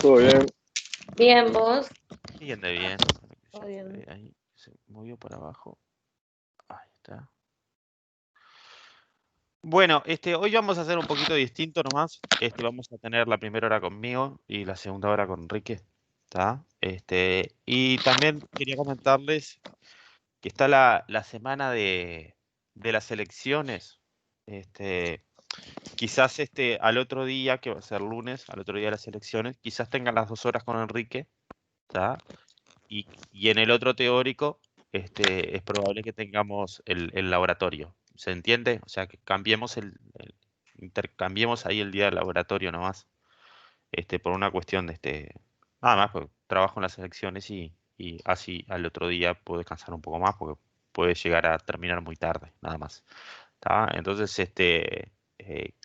¿Todo bien? Bien, vos. Y ande bien. Todo bien. Ahí se movió para abajo. Ahí está. Bueno, hoy vamos a hacer un poquito distinto nomás. Vamos a tener la primera hora conmigo y la segunda hora con Enrique. ¿Está? Y también quería comentarles que está la semana de las elecciones. Quizás al otro día, que va a ser lunes, al otro día de las elecciones, quizás tengan las 2 horas con Enrique. ¿Está? Y en el otro teórico, es probable que tengamos el laboratorio. ¿Se entiende? O sea, que cambiemos intercambiemos ahí el día del laboratorio nomás. Por una cuestión de nada más, porque trabajo en las elecciones y así al otro día puedo descansar un poco más porque puede llegar a terminar muy tarde, nada más. ¿Tá? Entonces,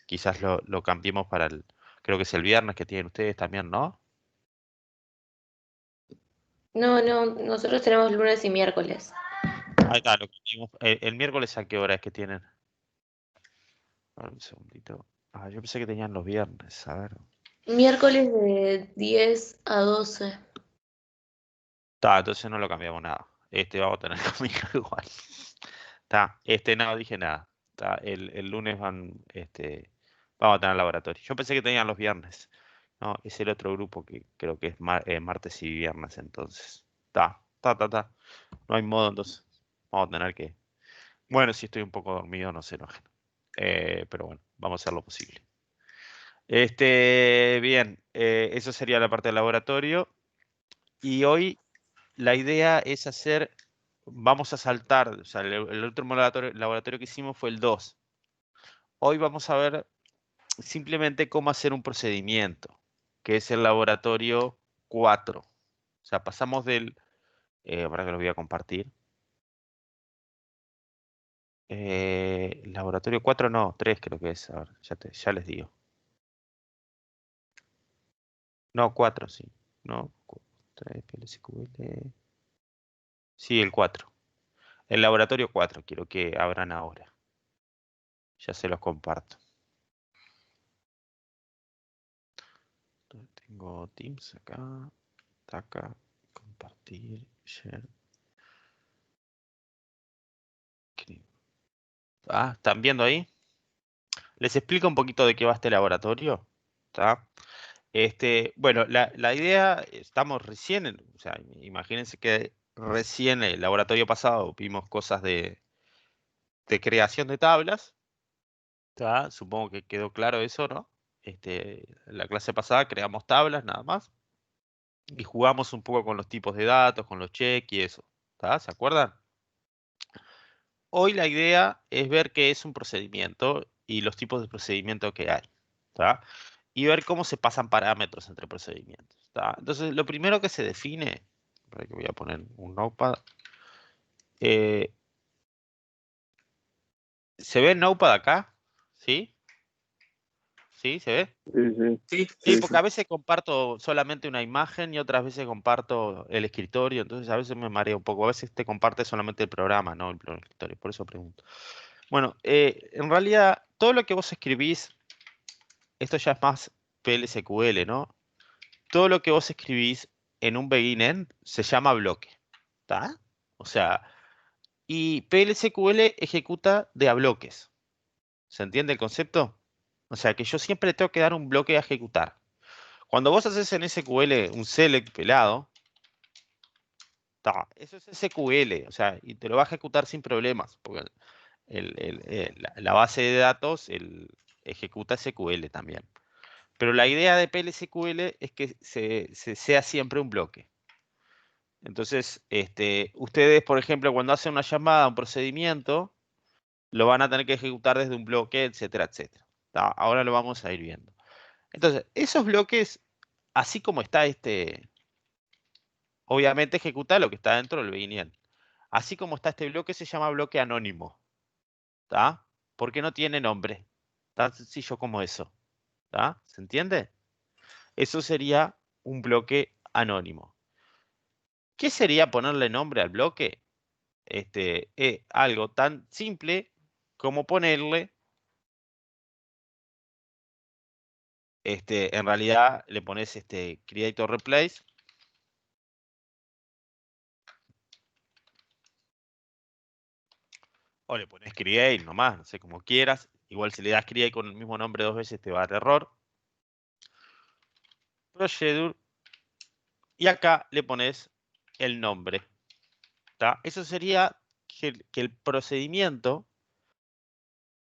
quizás lo cambiemos para creo que es el viernes que tienen ustedes también, ¿no? No, nosotros tenemos lunes y miércoles. Ahí está, lo cambiamos. El miércoles, ¿a qué hora es que tienen? A ver, un segundito. Ah, yo pensé que tenían los viernes, a ver. Miércoles de 10 a 12. Está, entonces no lo cambiamos nada. Vamos a tener conmigo igual. Está, no dije nada. Está, el lunes vamos a tener laboratorio. Yo pensé que tenían los viernes. No, es el otro grupo que creo que es martes y viernes, entonces. Está. No hay modo, entonces. Vamos a tener que. Bueno, si estoy un poco dormido, no se enojen. Pero bueno, vamos a hacer lo posible. Bien, eso sería la parte del laboratorio. Y hoy la idea es vamos a saltar, o sea, el último laboratorio que hicimos fue el 2. Hoy vamos a ver simplemente cómo hacer un procedimiento, que es el laboratorio 4. O sea, pasamos para que lo voy a compartir. Laboratorio 4 no, 3 creo que es. A ver, ya les digo. No, 4, sí. No, 3, PLSQL. Sí, el 4. El laboratorio 4 quiero que abran ahora. Ya se los comparto. Tengo Teams acá, compartir, share. ¿Están viendo ahí? Les explico un poquito de qué va este laboratorio. ¿Está? Bueno, la idea, estamos recién, o sea, imagínense que recién el laboratorio pasado vimos cosas de creación de tablas. ¿Está? Supongo que quedó claro eso, ¿no? La clase pasada creamos tablas nada más. Y jugamos un poco con los tipos de datos, con los check y eso. ¿Está? ¿Se acuerdan? Hoy la idea es ver qué es un procedimiento y los tipos de procedimiento que hay. ¿Está? Y ver cómo se pasan parámetros entre procedimientos. ¿Está? Entonces, lo primero que se define, por que voy a poner un notepad. ¿Se ve el notepad acá? ¿Sí? ¿Sí? ¿Se ve? Sí. Sí, porque a veces comparto solamente una imagen y otras veces comparto el escritorio, entonces a veces me marea un poco. A veces te comparte solamente el programa, no el escritorio, por eso pregunto. Bueno, en realidad todo lo que vos escribís, esto ya es más PLSQL, ¿no? Todo lo que vos escribís en un begin-end se llama bloque, ¿está? O sea, y PLSQL ejecuta de a bloques. ¿Se entiende el concepto? O sea, que yo siempre tengo que dar un bloque a ejecutar. Cuando vos haces en SQL un select pelado, eso es SQL, o sea, y te lo va a ejecutar sin problemas, porque la base de datos ejecuta SQL también. Pero la idea de PLSQL es que sea siempre un bloque. Entonces, ustedes, por ejemplo, cuando hacen una llamada, un procedimiento, lo van a tener que ejecutar desde un bloque, etcétera, etcétera. Ahora lo vamos a ir viendo. Entonces, esos bloques, así como está obviamente ejecuta lo que está dentro del begin. Así como está este bloque, se llama bloque anónimo. ¿Está? Porque no tiene nombre. Tan sencillo como eso. ¿Está? ¿Se entiende? Eso sería un bloque anónimo. ¿Qué sería ponerle nombre al bloque? Algo tan simple como ponerle en realidad le pones create or replace. O le pones create nomás, no sé, como quieras. Igual si le das create con el mismo nombre 2 veces te va a dar error. Procedure. Y acá le pones el nombre. ¿Tá? Eso sería que el procedimiento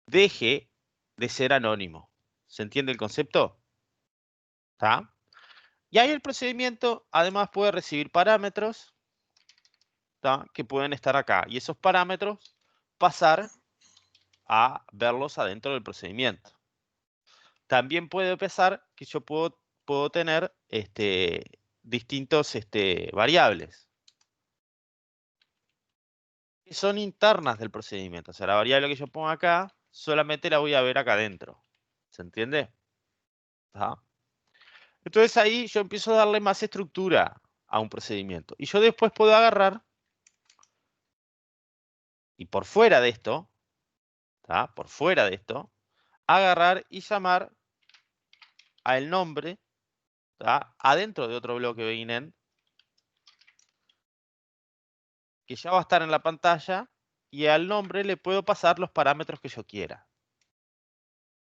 deje de ser anónimo. ¿Se entiende el concepto? ¿Tá? Y ahí el procedimiento además puede recibir parámetros, ¿tá? Que pueden estar acá. Y esos parámetros pasar a verlos adentro del procedimiento. También puede pasar que yo puedo tener distintos variables que son internas del procedimiento. O sea, la variable que yo pongo acá solamente la voy a ver acá adentro. ¿Se entiende? ¿Tá? Entonces ahí yo empiezo a darle más estructura a un procedimiento. Y yo después puedo agarrar y por fuera de esto, ¿tá? Por fuera de esto, agarrar y llamar al nombre, ¿tá? Adentro de otro bloque beginend, que ya va a estar en la pantalla, y al nombre le puedo pasar los parámetros que yo quiera.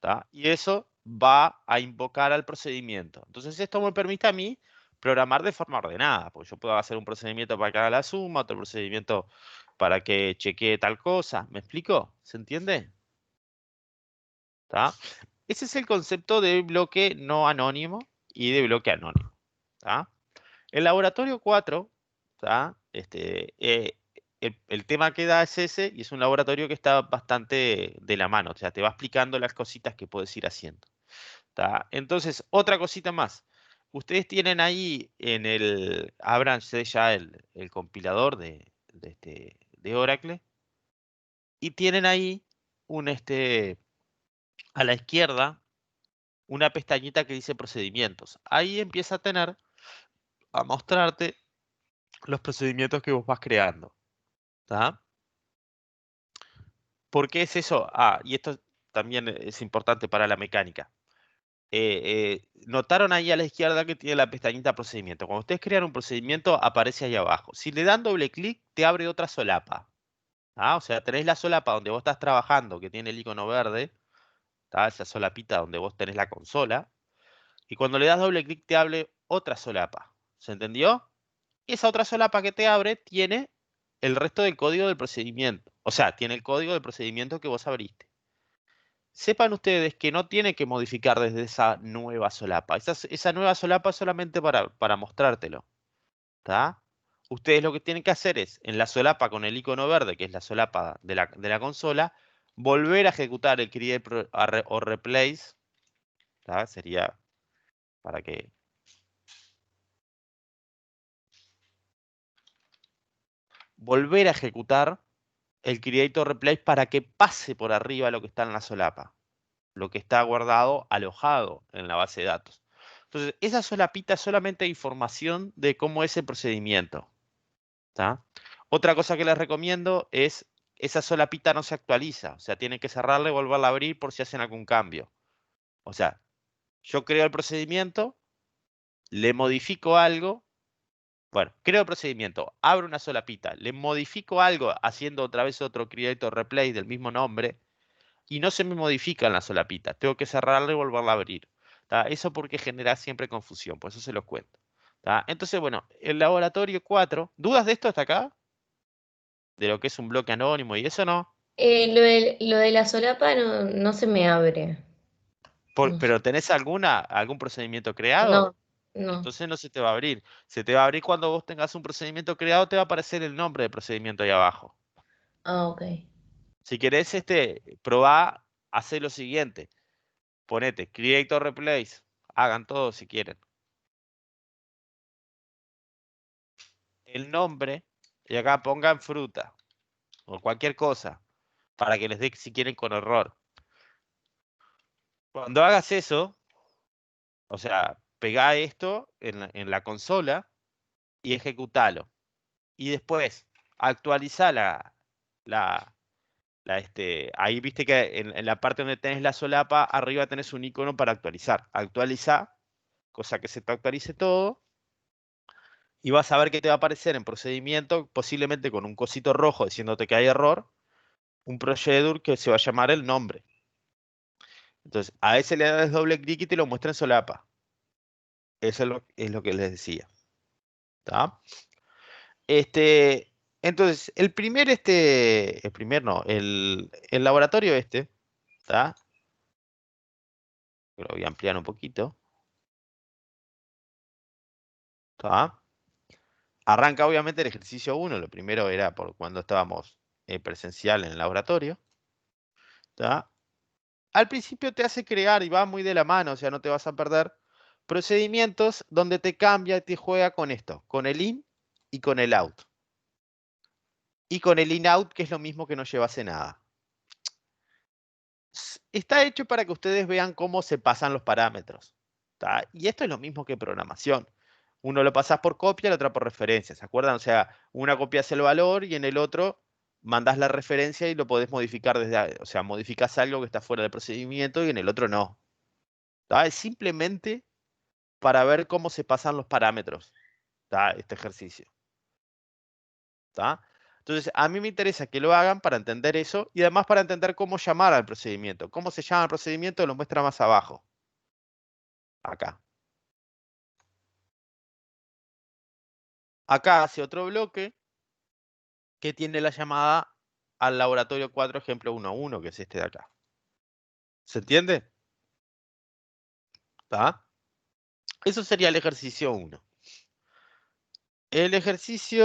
¿Tá? Y eso va a invocar al procedimiento. Entonces esto me permite a mí programar de forma ordenada, porque yo puedo hacer un procedimiento para que haga la suma, otro procedimiento para que chequee tal cosa. ¿Me explico? ¿Se entiende? ¿Tá? Ese es el concepto de bloque no anónimo y de bloque anónimo. ¿Tá? El laboratorio 4, ¿tá? El tema que da es ese y es un laboratorio que está bastante de la mano, o sea, te va explicando las cositas que puedes ir haciendo. ¿Tá? Entonces, otra cosita más. Ustedes tienen ahí ábranse ya el compilador de Oracle y tienen ahí a la izquierda una pestañita que dice procedimientos. Ahí empieza a mostrarte los procedimientos que vos vas creando. ¿Tá? ¿Por qué es eso? Ah, y esto también es importante para la mecánica. Notaron ahí a la izquierda que tiene la pestañita procedimiento. Cuando ustedes crean un procedimiento, aparece ahí abajo. Si le dan doble clic, te abre otra solapa. ¿Ah? O sea, tenés la solapa donde vos estás trabajando, que tiene el icono verde, ¿tá? Esa solapita donde vos tenés la consola. Y cuando le das doble clic, te abre otra solapa. ¿Se entendió? Esa otra solapa que te abre tiene el resto del código del procedimiento. O sea, tiene el código del procedimiento que vos abriste. Sepan ustedes que no tiene que modificar desde esa nueva solapa. Esa nueva solapa es solamente para mostrártelo. ¿Tá? Ustedes lo que tienen que hacer es, en la solapa con el icono verde, que es la solapa de la consola, volver a ejecutar el create o replace. ¿Tá? Sería para que... Volver a ejecutar el create o replace para que pase por arriba lo que está en la solapa. Lo que está guardado, alojado en la base de datos. Entonces, esa solapita es solamente información de cómo es el procedimiento. ¿Tá? Otra cosa que les recomiendo es, esa solapita no se actualiza, o sea, tienen que cerrarla y volverla a abrir por si hacen algún cambio. O sea, yo creo el procedimiento, le modifico algo, bueno, creo el procedimiento, abro una solapita, le modifico algo haciendo otra vez otro create or replace del mismo nombre, y no se me modifica en la solapita. Tengo que cerrarla y volverla a abrir. ¿Tá? Eso porque genera siempre confusión, por eso se los cuento. ¿Tá? Entonces, bueno, el laboratorio 4, ¿dudas de esto hasta acá? De lo que es un bloque anónimo y eso no. Lo de la solapa no se me abre. No, Pero ¿tenés algún procedimiento creado? no, no. Entonces no se te va a abrir. Se te va a abrir cuando vos tengas un procedimiento creado, te va a aparecer el nombre del procedimiento ahí abajo. Ah, ok. Si querés, probá, hacer lo siguiente. Ponete create or replace. Hagan todo si quieren. El nombre y acá pongan fruta o cualquier cosa para que les dé si quieren con error. Cuando hagas eso, o sea, pegá esto en la consola y ejecutalo. Y después actualiza Ahí viste que en la parte donde tenés la solapa, arriba tenés un icono para actualizar. Actualiza, cosa que se te actualice todo. Y vas a ver que te va a aparecer en procedimiento, posiblemente con un cosito rojo diciéndote que hay error, un procedure que se va a llamar el nombre. Entonces, a ese le das doble clic y te lo muestra en solapa. Eso es lo que les decía. ¿Tá? Entonces, el primer no, el laboratorio ¿tá? Lo voy a ampliar un poquito. ¿Tá? Arranca obviamente el ejercicio 1, lo primero era por cuando estábamos presencial en el laboratorio. ¿Tá? Al principio te hace crear y va muy de la mano, o sea, no te vas a perder procedimientos donde te cambia y te juega con esto, con el in y con el out. Y con el in-out, que es lo mismo que no llevase nada. Está hecho para que ustedes vean cómo se pasan los parámetros. ¿Tá? Y esto es lo mismo que programación. Uno lo pasas por copia, la otra por referencia. ¿Se acuerdan? O sea, una copias el valor y en el otro mandás la referencia y lo podés modificar desde ahí. O sea, modificás algo que está fuera del procedimiento y en el otro no. ¿Tá? Es simplemente para ver cómo se pasan los parámetros. ¿Tá? Este ejercicio. ¿Tá? Entonces, a mí me interesa que lo hagan para entender eso y además para entender cómo llamar al procedimiento. Cómo se llama el procedimiento lo muestra más abajo. Acá. Acá hace otro bloque que tiene la llamada al laboratorio 4 ejemplo 1.1, que es este de acá. ¿Se entiende? ¿Tá? Eso sería el ejercicio 1. El ejercicio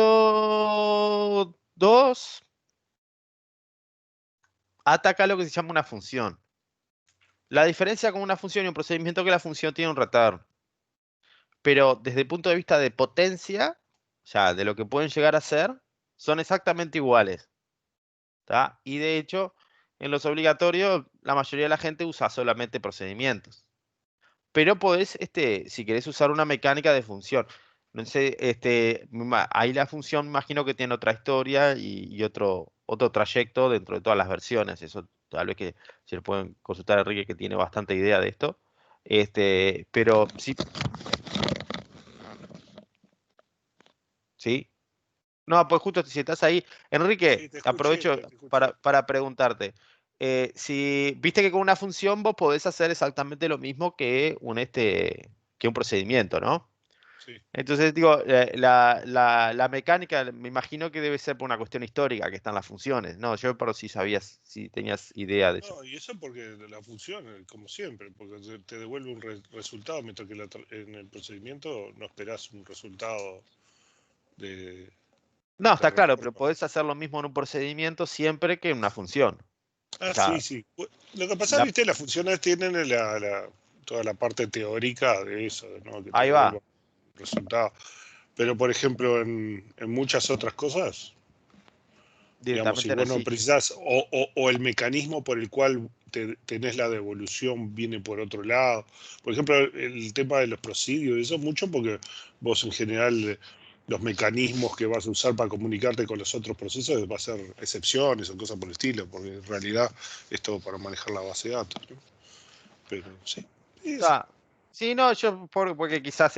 2 ataca lo que se llama una función. La diferencia con una función y un procedimiento es que la función tiene un return. Pero desde el punto de vista de potencia, o sea, de lo que pueden llegar a ser, son exactamente iguales. ¿Tá? Y de hecho, en los obligatorios, la mayoría de la gente usa solamente procedimientos. Pero podés, si querés usar una mecánica de función. No sé, ahí la función me imagino que tiene otra historia y otro trayecto dentro de todas las versiones. Eso tal vez que se le pueden consultar a Enrique que tiene bastante idea de esto. Pero sí, sí. No, pues justo si estás ahí, Sí, Enrique, te escuché, aprovecho te escuché. para preguntarte. Si viste que con una función vos podés hacer exactamente lo mismo que un procedimiento, ¿no? Sí. Entonces, digo, la mecánica, me imagino que debe ser por una cuestión histórica que están las funciones. No, yo pero si sabías, si tenías idea de eso. No, y eso porque la función, como siempre, porque te devuelve un resultado, mientras que en el procedimiento no esperás un resultado de, No, de está claro, pero retorno. podés hacer lo mismo en un procedimiento siempre que en una función. O Ah, sí, sea, sí. Lo que pasa, la- viste, las funciones tienen toda la parte teórica de eso, ¿no? Que te ahí va, devuelva un resultado. Pero, por ejemplo, en muchas otras cosas, digamos, si directamente no vos no existe. precisás, o el mecanismo por el cual tenés la devolución viene por otro lado. Por ejemplo, el tema de los prosidios, eso es mucho porque vos en general los mecanismos que vas a usar para comunicarte con los otros procesos va a ser excepciones o cosas por el estilo, porque en realidad es todo para manejar la base de datos, ¿no? Pero sí, eso. Ah, sí, no, yo porque quizás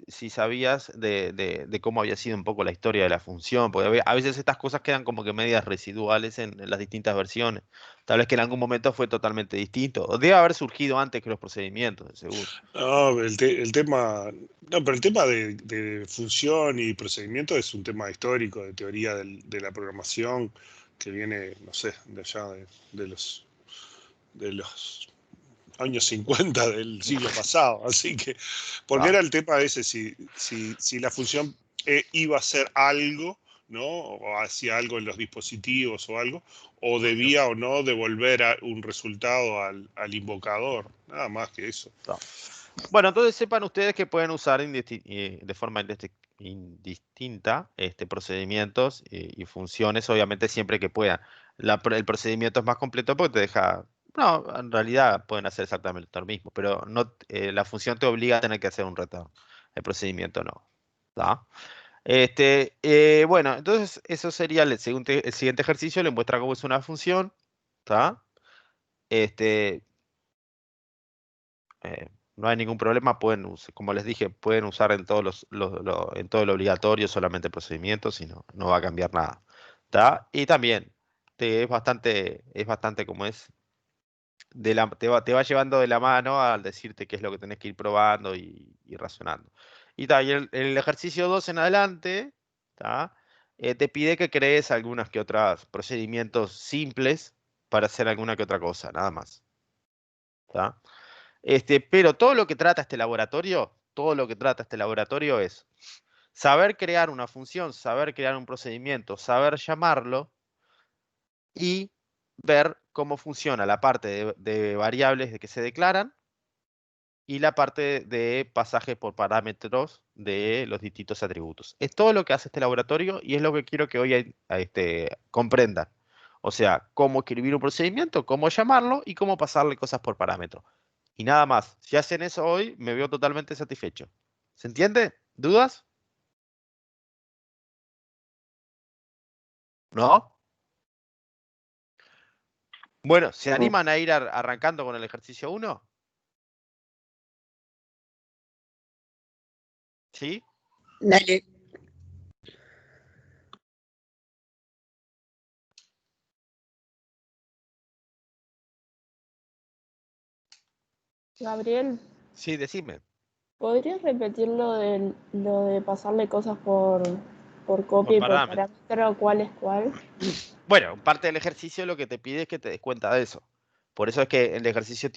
si sabías de cómo había sido un poco la historia de la función, porque a veces estas cosas quedan como que medias residuales en las distintas versiones. Tal vez que en algún momento fue totalmente distinto. O debe haber surgido antes que los procedimientos, de seguro. No, el tema, no, pero el tema de función y procedimiento es un tema histórico, de teoría de la programación, que viene, no sé, de allá de los años 50 del siglo pasado. Así que, porque Ah, era el tema ese, si la función iba a hacer algo, ¿no? O hacía algo en los dispositivos o algo, o debía o no devolver un resultado al invocador, nada más que eso. ah. Bueno, entonces sepan ustedes que pueden usar de forma indistinta procedimientos y funciones, obviamente siempre que puedan. El procedimiento es más completo porque te deja. No, en realidad pueden hacer exactamente lo mismo, pero no, la función te obliga a tener que hacer un retorno. El procedimiento no. ¿Tá? Bueno, entonces eso sería el siguiente ejercicio, le muestra cómo es una función, ¿está? No hay ningún problema, como les dije, pueden usar en todos en todo lo obligatorio, solamente procedimientos, y no va a cambiar nada. ¿Está? Y también es bastante como es, te va llevando de la mano al decirte qué es lo que tenés que ir probando y razonando. Y, ta, y el ejercicio 2 en adelante, ¿tá? Te pide que crees algunas que otras procedimientos simples para hacer alguna que otra cosa, nada más. ¿Tá? Pero todo lo que trata todo lo que trata este laboratorio es saber crear una función, saber crear un procedimiento, saber llamarlo y ver cómo funciona la parte de variables de que se declaran y la parte de pasaje por parámetros de los distintos atributos. Es todo lo que hace este laboratorio y es lo que quiero que hoy comprendan. O sea, cómo escribir un procedimiento, cómo llamarlo y cómo pasarle cosas por parámetro. Y nada más. Si hacen eso hoy, me veo totalmente satisfecho. ¿Se entiende? ¿Dudas? ¿No? Bueno, ¿se animan a ir arrancando con el ejercicio 1? ¿Sí? Dale. Gabriel, Sí, decime. ¿podrías repetir lo de pasarle cosas por copia Por y por parámetro. parámetro? ¿Cuál es cuál? Bueno, parte del ejercicio lo que te pide es que te des cuenta de eso. Por eso es que el ejercicio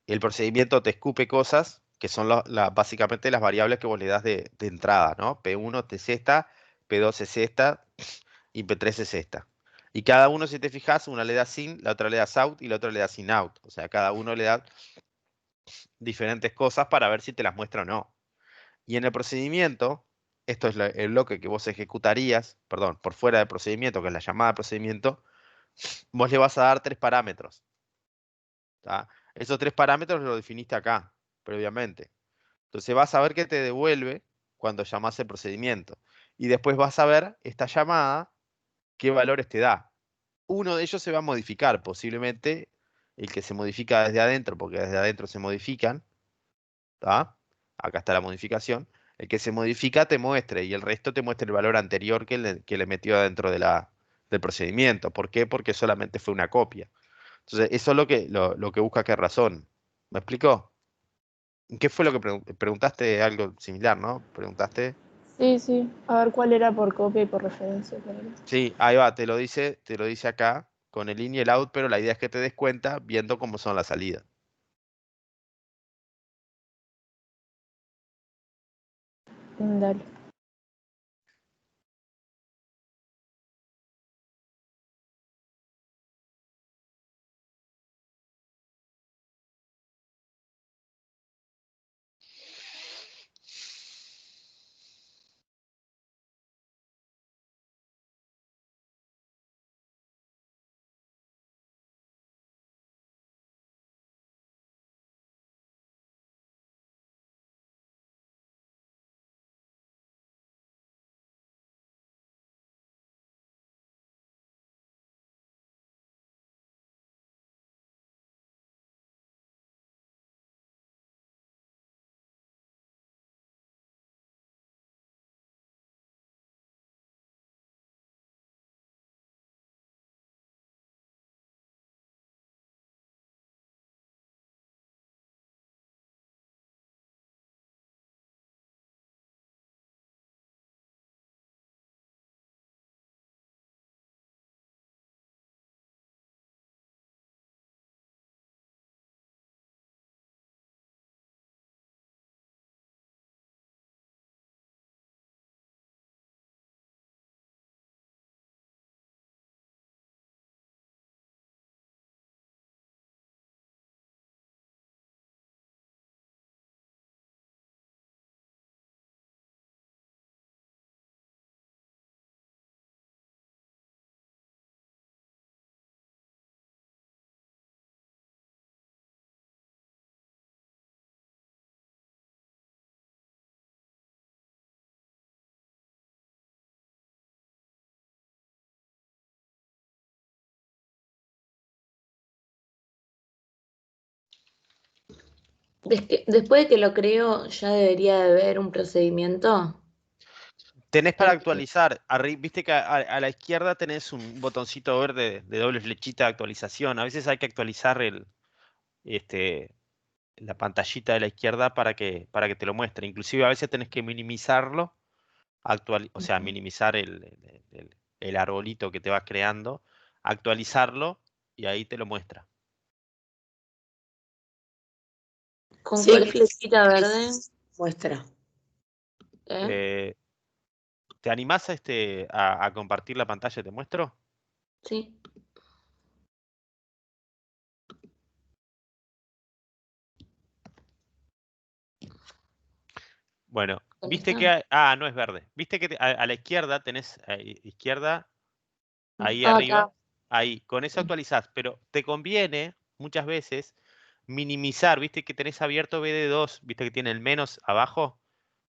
el procedimiento te escupe cosas que son básicamente las variables que vos le das de entrada, ¿no? P1 es esta, P2 es esta y P3 es esta. Y cada uno, si te fijas, una le da sin, la otra le da out y la otra le da sin out. O sea, cada uno le da diferentes cosas para ver si te las muestra o no. Y en el procedimiento, esto es el bloque que vos ejecutarías, perdón, por fuera del procedimiento, que es la llamada de procedimiento, vos le vas a dar 3 parámetros. ¿Tá? Esos 3 parámetros los definiste acá, previamente. Entonces vas a ver qué te devuelve cuando llamas el procedimiento. Y después vas a ver esta llamada, qué valores te da. Uno de ellos se va a modificar, posiblemente el que se modifica desde adentro, porque desde adentro se modifican. ¿Tá? Acá está la modificación. El que se modifica te muestre y el resto te muestra el valor anterior que le metió adentro del procedimiento. ¿Por qué? Porque solamente fue una copia. Entonces, eso es lo que busca que razón. ¿Me explicó? ¿Qué fue lo que preguntaste? Algo similar, ¿no? Preguntaste. Sí, sí. A ver cuál era por copia y por referencia. Sí, ahí va, te lo dice acá con el in y el out, pero la idea es que te des cuenta viendo cómo son las salidas. Dale. Después de que lo creo, ya debería de haber un procedimiento. Tenés para Eh, actualizar, viste que a la izquierda tenés un botoncito verde de doble flechita de actualización. A veces hay que actualizar la pantallita de la izquierda para que te lo muestre. Inclusive a veces tenés que minimizarlo, o sea, minimizar el arbolito que te vas creando, actualizarlo y ahí te lo muestra. ¿Con Sí, cuál flechita verde? muestra. ¿Te animás a compartir la pantalla? ¿Te muestro? Sí. Bueno, ¿Con viste esta? que... no es verde. Viste que a la izquierda tenés, izquierda, ahí Ah, arriba, acá. ahí, con eso actualizás, pero te conviene muchas veces minimizar, viste que tenés abierto BD2, viste que tiene el menos abajo,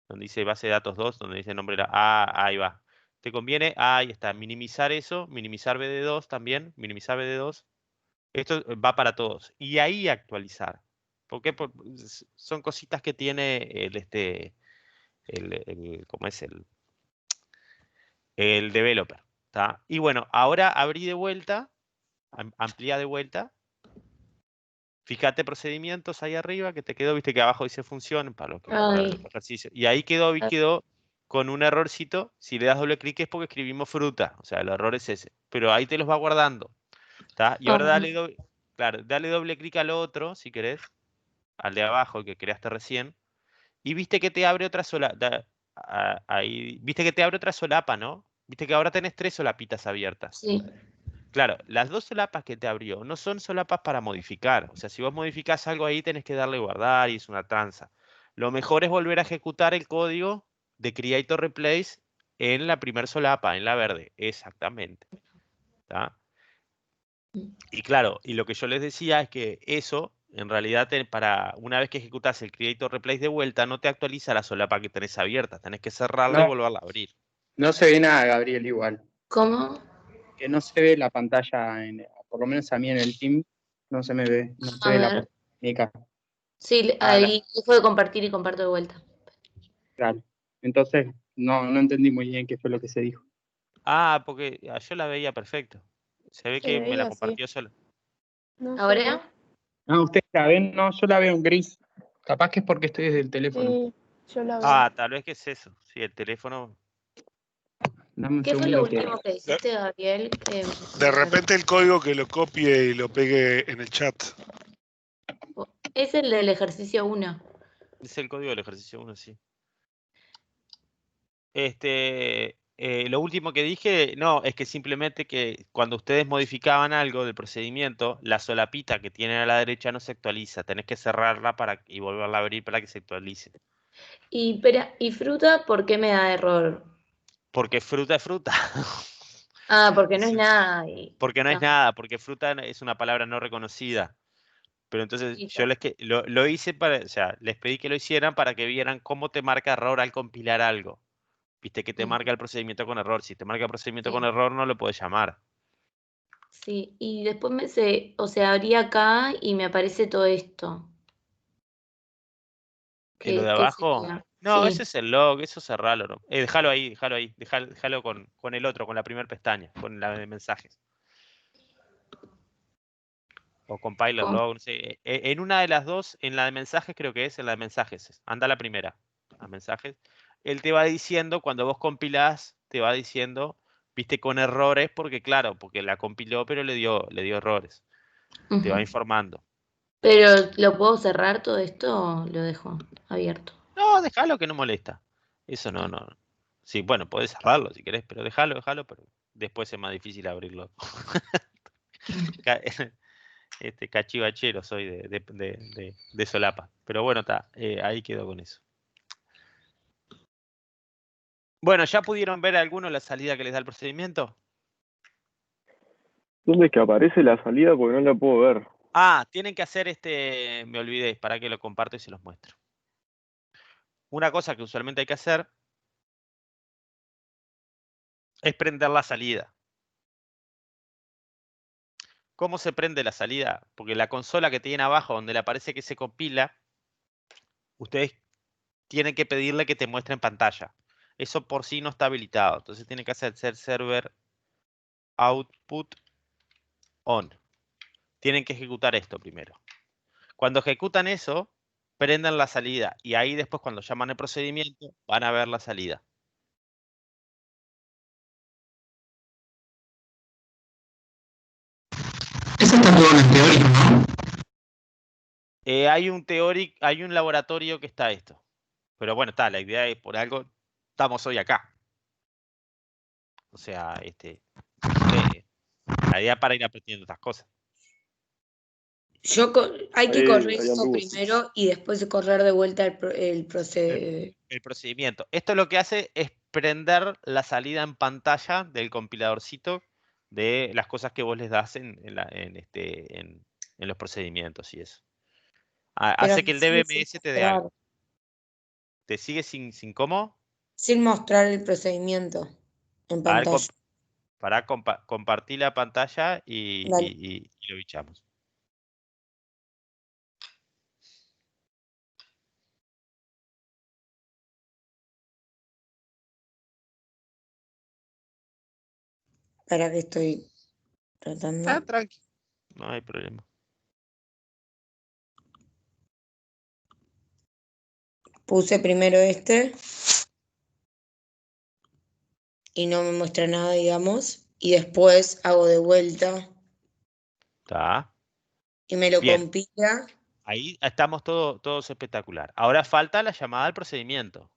donde dice base de datos 2, donde dice nombre, ahí va. Te conviene, ahí está, minimizar eso, minimizar BD2 también, minimizar BD2. Esto va para todos. Y ahí actualizar. ¿Por qué? Son cositas que tiene ¿cómo es? El developer. ¿Tá? Y bueno, ahora abrí de vuelta, amplía de vuelta. Fíjate procedimientos ahí arriba, que te quedó, viste que abajo dice función, para los Ay, ejercicios. Y ahí quedó con un errorcito. Si le das doble clic es porque escribimos fruta. O sea, el error es ese. Pero ahí te los va guardando. ¿Tá? Y ahora dale doble clic al otro, si querés, al de abajo que creaste recién. Y viste que te abre otra ahí, viste que te abre otra solapa, ¿no? Viste que ahora tenés 3 solapitas abiertas. sí. Claro, las 2 solapas que te abrió no son solapas para modificar. O sea, si vos modificás algo ahí, tenés que darle guardar y es una tranza. Lo mejor es volver a ejecutar el código de create o replace en la primer solapa, en la verde. Exactamente. ¿Tá? Y claro, y lo que yo les decía es que eso, en realidad, para una vez que ejecutas el create o replace de vuelta, no te actualiza la solapa que tenés abierta. Tenés que cerrarla y No, volverla a abrir. no se ve nada, Gabriel, igual. ¿Cómo? Que no se ve la pantalla, por lo menos a mí en el team, no se me ve, no se A ve la ver. pantalla. Sí, La- ahí dejo de compartir y comparto de vuelta. Claro. Entonces, no entendí muy bien qué fue lo que se dijo. porque yo la veía perfecto. Se ve Se que me la veía así. compartió sola. No, yo no. ¿Ahora? Ah, ¿ustedes la ven? No, yo la veo en gris. Capaz que es porque estoy desde el teléfono. Sí, yo la veo. Tal vez que es eso. Sí, el teléfono. Dame un ¿Qué fue lo segundo que... último que De, dijiste, Gabriel? de repente el código que lo copie y lo pegue en el chat. Es el del ejercicio 1. Es el código del ejercicio 1, sí. Lo último que dije, no, es que simplemente que cuando ustedes modificaban algo del procedimiento, la solapita que tienen a la derecha no se actualiza. Tenés que cerrarla y volverla a abrir para que se actualice. ¿Y fruta por qué me da error? Porque fruta es fruta. Porque no es Sí. nada. Porque no es nada, porque fruta es una palabra no reconocida. Pero entonces yo lo hice o sea, les pedí que lo hicieran para que vieran cómo te marca error al compilar algo. Viste que te marca el procedimiento con error. Si te marca el procedimiento con Sí, error, no lo puedes llamar. sí. Y después o sea, abrí acá y me aparece todo esto. ¿Que lo de ¿Qué abajo? sería? No, ese Sí. es el log, eso cerralo. ¿No? Déjalo ahí, déjalo ahí. Déjalo con el otro, con la primera pestaña, con la de mensajes. O compiler ¿Cómo? log, no sé. En una de las dos, en la de mensajes creo que es, en la de mensajes. Anda la primera, a mensajes. Él te va diciendo, cuando vos compilás, te va diciendo, viste, con errores, porque claro, porque la compiló, pero le dio errores. Te va Ujú. informando. Pero ¿lo puedo cerrar todo esto o lo dejo abierto? No, déjalo que no molesta. Eso no, Ah, no. Sí, bueno, podés cerrarlo si querés, pero déjalo, pero después es más difícil abrirlo. Ca- Cachivachero soy de solapa. Pero bueno, está, ahí quedó con eso. Bueno, ¿ya pudieron ver alguno la salida que les da el procedimiento? ¿Dónde es que aparece la salida? Porque no la puedo ver. Tienen que hacer me olvidé, para que lo comparto y se los muestro. Una cosa que usualmente hay que hacer es prender la salida. ¿Cómo se prende la salida? Porque la consola que tiene abajo, donde le aparece que se compila, ustedes tienen que pedirle que te muestre en pantalla. Eso por sí no está habilitado. Entonces tiene que hacer server output on. Tienen que ejecutar esto primero. Cuando ejecutan eso, prenden la salida. Y ahí después cuando llaman el procedimiento, van a ver la salida. Eso está todo en teórico, ¿no? Hay un laboratorio que está esto. Pero bueno, está, la idea es por algo estamos hoy acá. O sea, la idea para ir aprendiendo estas cosas. Hay que Ahí- correr ahí eso anduvo. primero y después correr de vuelta el procedimiento. El procedimiento. Esto lo que hace es prender la salida en pantalla del compiladorcito de las cosas que vos les das en los procedimientos y eso. Hace que el DBMS te dé algo. ¿Te sigue sin cómo? Sin mostrar el procedimiento en A ver, pantalla. para compartir la pantalla Dale. y lo bichamos. Para que estoy tratando. Tranqui. No hay problema. Puse primero este y no me muestra nada, digamos. Y después hago de vuelta Está. y me lo Bien. compila. Ahí estamos todos espectacular. Ahora falta la llamada al procedimiento.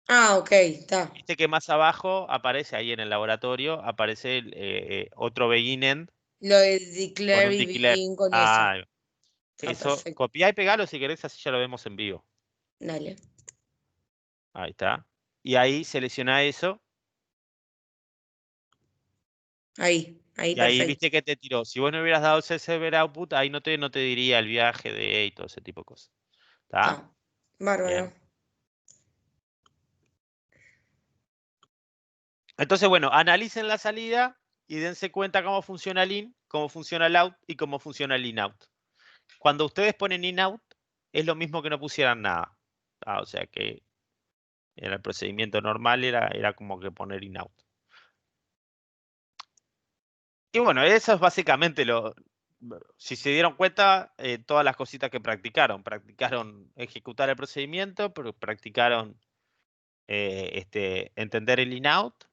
Ah, ok, está. Viste que más abajo aparece ahí en el laboratorio, aparece otro begin end Lo de con declare un y declare. begin con eso. Ah, Está eso, perfecto. copiá y pegalo si querés, así ya lo vemos en vivo. Dale. Ahí está. Y ahí selecciona eso. Ahí Y ahí perfecto. viste que te tiró. Si vos no hubieras dado ese server output, ahí no te diría el viaje de y todo ese tipo de cosas. ¿Está? Está. Bárbaro. Bien. Entonces, bueno, analicen la salida y dense cuenta cómo funciona el in, cómo funciona el out y cómo funciona el in-out. Cuando ustedes ponen in-out, es lo mismo que no pusieran nada. O sea que en el procedimiento normal era como que poner in-out. Y bueno, eso es básicamente si se dieron cuenta, todas las cositas que practicaron. Practicaron ejecutar el procedimiento, pero practicaron entender el in-out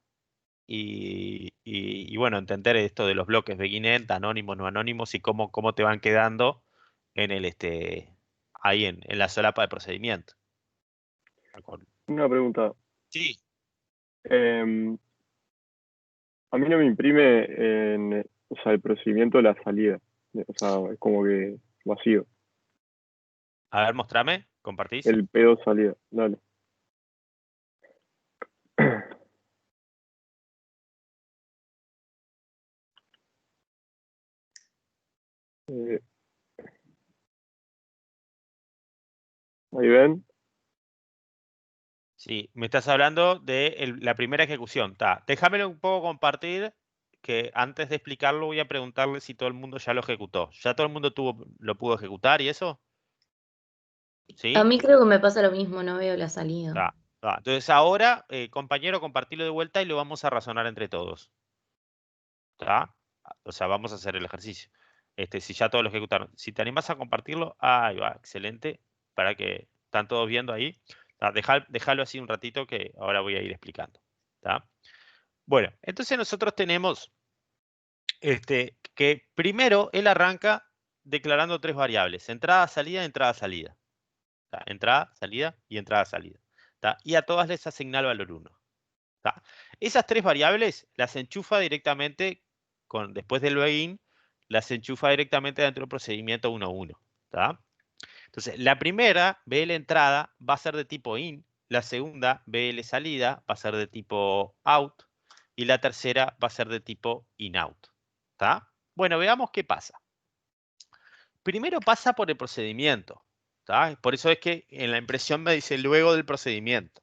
y bueno, entender esto de los bloques begin end, anónimos, no anónimos y cómo te van quedando en el ahí en la solapa de procedimiento. ¿De acuerdo? Una pregunta. Sí. A mí no me imprime o sea, el procedimiento de la salida. O sea, es como que vacío. A ver, mostrame, compartís. El P2 salida. Dale. Ahí ven. Sí, me estás hablando de la primera ejecución. Déjamelo un poco compartir, que antes de explicarlo voy a preguntarle si todo el mundo ya lo ejecutó. ¿Ya todo el mundo lo pudo ejecutar y eso? ¿Sí? A mí creo que me pasa lo mismo, no veo la salida. Entonces ahora, compañero, compartilo de vuelta y lo vamos a razonar entre todos. O sea, vamos a hacer el ejercicio. Si ya todos lo ejecutaron. Si te animás a compartirlo, ahí va, excelente. Para que están todos viendo ahí. Déjalo así un ratito que ahora voy a ir explicando. Bueno, entonces nosotros tenemos que primero él arranca declarando tres variables. Entrada, salida, entrada, salida. Entrada, salida y entrada, salida. Y a todas les asigna el valor 1. Esas tres variables las enchufa directamente, después del begin, las enchufa directamente dentro del procedimiento 1.1. Entonces, la primera, BL entrada, va a ser de tipo in. La segunda, BL salida, va a ser de tipo out. Y la tercera va a ser de tipo in-out. Bueno, veamos qué pasa. Primero pasa por el procedimiento. Por eso es que en la impresión me dice luego del procedimiento.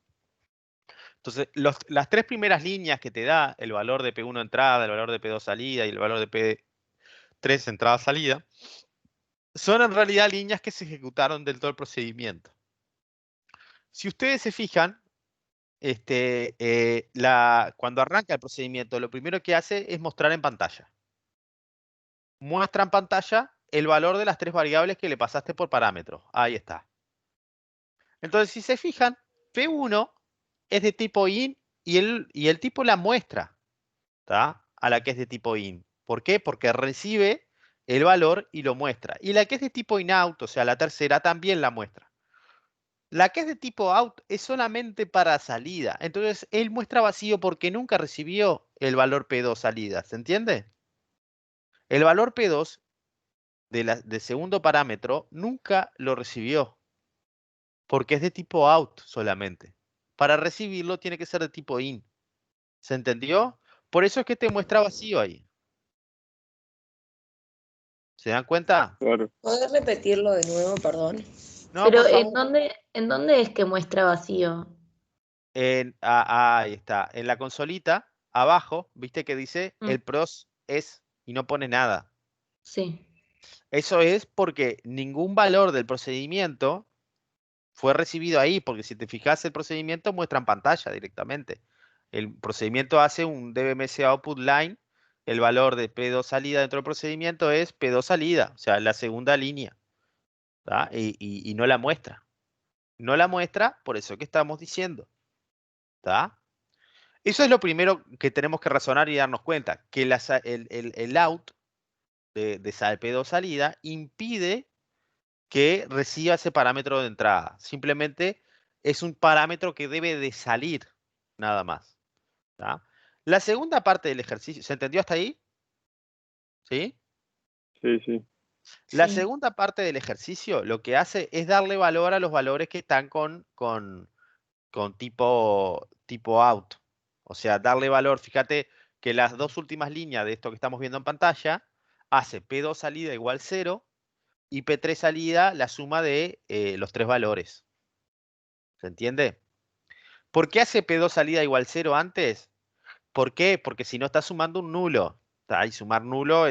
Entonces, las tres primeras líneas que te da el valor de P1 entrada, el valor de P2 salida y el valor de P3 entrada salida, son en realidad líneas que se ejecutaron del todo el procedimiento. Si ustedes se fijan, cuando arranca el procedimiento, lo primero que hace es mostrar en pantalla. Muestra en pantalla el valor de las 3 variables que le pasaste por parámetro. Ahí está. Entonces, si se fijan, P1 es de tipo int y el tipo la muestra, ¿tá? A la que es de tipo int. ¿Por qué? Porque recibe el valor y lo muestra. Y la que es de tipo inout, o sea, la tercera, también la muestra. La que es de tipo out es solamente para salida. Entonces, él muestra vacío porque nunca recibió el valor P2 salida. ¿Se entiende? El valor P2 de segundo parámetro nunca lo recibió porque es de tipo out solamente. Para recibirlo tiene que ser de tipo in. ¿Se entendió? Por eso es que te muestra vacío ahí. ¿Se dan cuenta? Claro. ¿Podés repetirlo de nuevo, perdón? No, Pero por favor. ¿en dónde es que muestra vacío? Ahí está. En la consolita, abajo, viste que dice Mm, el pros es y no pone nada. sí. Eso es porque ningún valor del procedimiento fue recibido ahí, porque si te fijas el procedimiento muestra en pantalla directamente. El procedimiento hace un DBMS output line, el valor de P2 salida dentro del procedimiento es P2 salida, o sea, la segunda línea, ¿tá? Y no la muestra. No la muestra, por eso que estamos diciendo, ¿tá? Eso es lo primero que tenemos que razonar y darnos cuenta, que el out de P2 salida impide que reciba ese parámetro de entrada. Simplemente es un parámetro que debe de salir, nada más. ¿Tá? La segunda parte del ejercicio, ¿se entendió hasta ahí? ¿Sí? Sí, sí. La Sí. segunda parte del ejercicio lo que hace es darle valor a los valores que están con tipo out. O sea, darle valor. Fíjate que las dos últimas líneas de esto que estamos viendo en pantalla hace P2 salida igual 0 y P3 salida la suma de los 3 valores. ¿Se entiende? ¿Por qué hace P2 salida igual 0 antes? ¿Por qué? Porque si no está sumando un nulo. ¿Tá? Y sumar nulo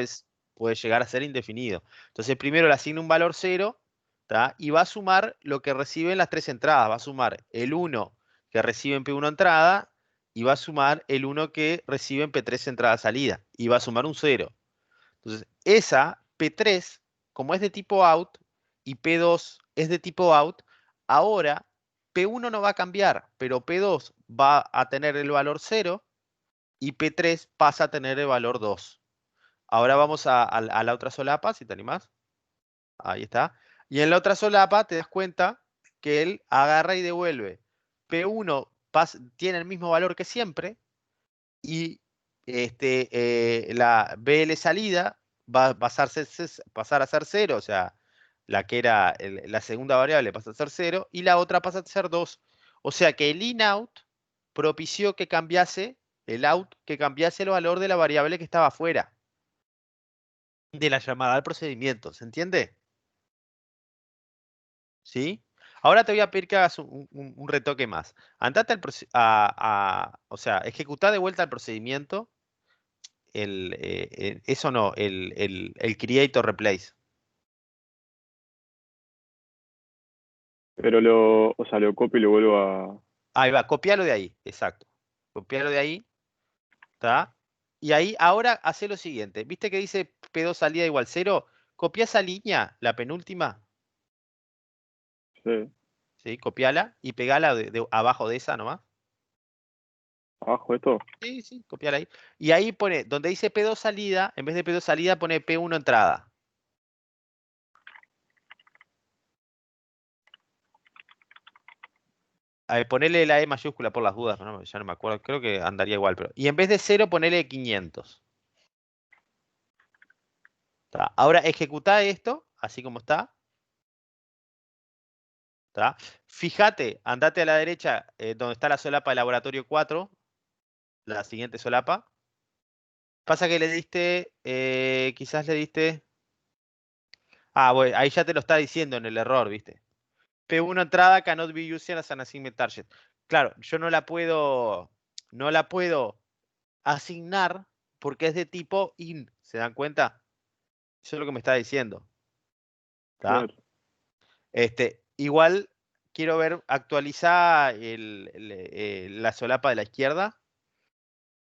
puede llegar a ser indefinido. Entonces primero le asigna un valor 0, ¿tá? Y va a sumar lo que recibe en las 3 entradas. Va a sumar el 1 que recibe en P1 entrada y va a sumar el 1 que recibe en P3 entrada salida. Y va a sumar un 0. Entonces esa P3, como es de tipo out y P2 es de tipo out, ahora P1 no va a cambiar, pero P2 va a tener el valor 0 y P3 pasa a tener el valor 2. Ahora vamos a la otra solapa, si te animás. Ahí está. Y en la otra solapa te das cuenta que él agarra y devuelve. P1 tiene el mismo valor que siempre y la BL salida va a pasar a ser 0, o sea, la que era la segunda variable pasa a ser 0 y la otra pasa a ser 2. O sea que el in-out propició que cambiase el out, que cambiase el valor de la variable que estaba afuera de la llamada al procedimiento. ¿Se entiende? ¿Sí? Ahora te voy a pedir que hagas un retoque más. Andate o sea, ejecuta de vuelta el procedimiento. Eso no, el create o replace. Pero o sea, lo copio y lo vuelvo a... Ahí va, copialo de ahí, exacto. Copialo de ahí, ¿está? Y ahí ahora hace lo siguiente. ¿Viste que dice P2 salida igual 0? Copia esa línea, la penúltima, Sí. ¿sí? Copiala y pegala abajo de esa nomás. Abajo de esto. Sí, sí, copiala ahí. Y ahí pone, donde dice P2 salida, en vez de P2 salida pone P1 entrada. A ver, ponele la E mayúscula por las dudas, ¿no? Ya no me acuerdo, creo que andaría igual. Y en vez de 0, ponele 500. ¿Tá? Ahora ejecuta esto, así como está. ¿Tá? Fíjate, andate a la derecha donde está la solapa de laboratorio 4, la siguiente solapa. Pasa que le diste, quizás le diste... Ah, bueno, ahí ya te lo está diciendo en el error, ¿viste? P1 entrada cannot be used as an assignment target. Claro, yo no la puedo asignar porque es de tipo in. ¿Se dan cuenta? Eso es lo que me está diciendo. ¿Tá? Claro. Igual quiero ver, actualizar la solapa de la izquierda.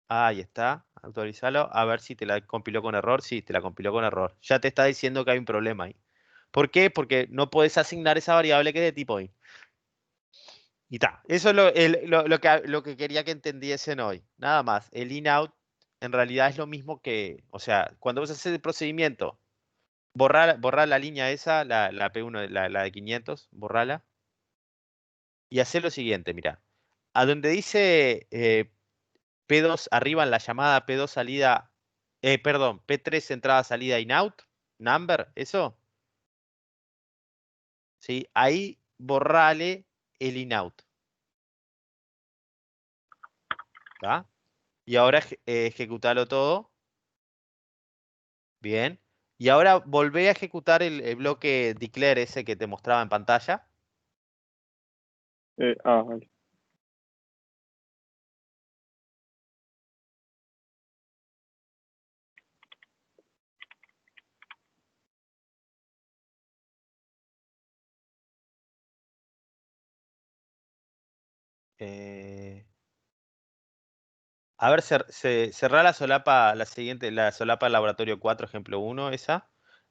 Ahí está, actualizalo, a ver si te la compiló con error. Sí, te la compiló con error. Ya te está diciendo que hay un problema ahí. ¿Por qué? Porque no podés asignar esa variable que es de tipo int. Y está. Eso es lo que quería que entendiesen hoy. Nada más. El in-out en realidad es lo mismo que, o sea, cuando vos haces el procedimiento, borrar la línea esa, la P1, la de 500, borrala. Y hacer lo siguiente, mira. A donde dice P2 arriba en la llamada P2 salida, perdón, P3 entrada salida in-out, number, eso. ¿Sí? Ahí borrale el in-out. ¿Está? Y ahora ejecutalo todo. Bien. Y ahora volvé a ejecutar el bloque declare ese que te mostraba en pantalla. Vale. A ver, cerrá la solapa, la siguiente, la solapa laboratorio 4, ejemplo 1, esa.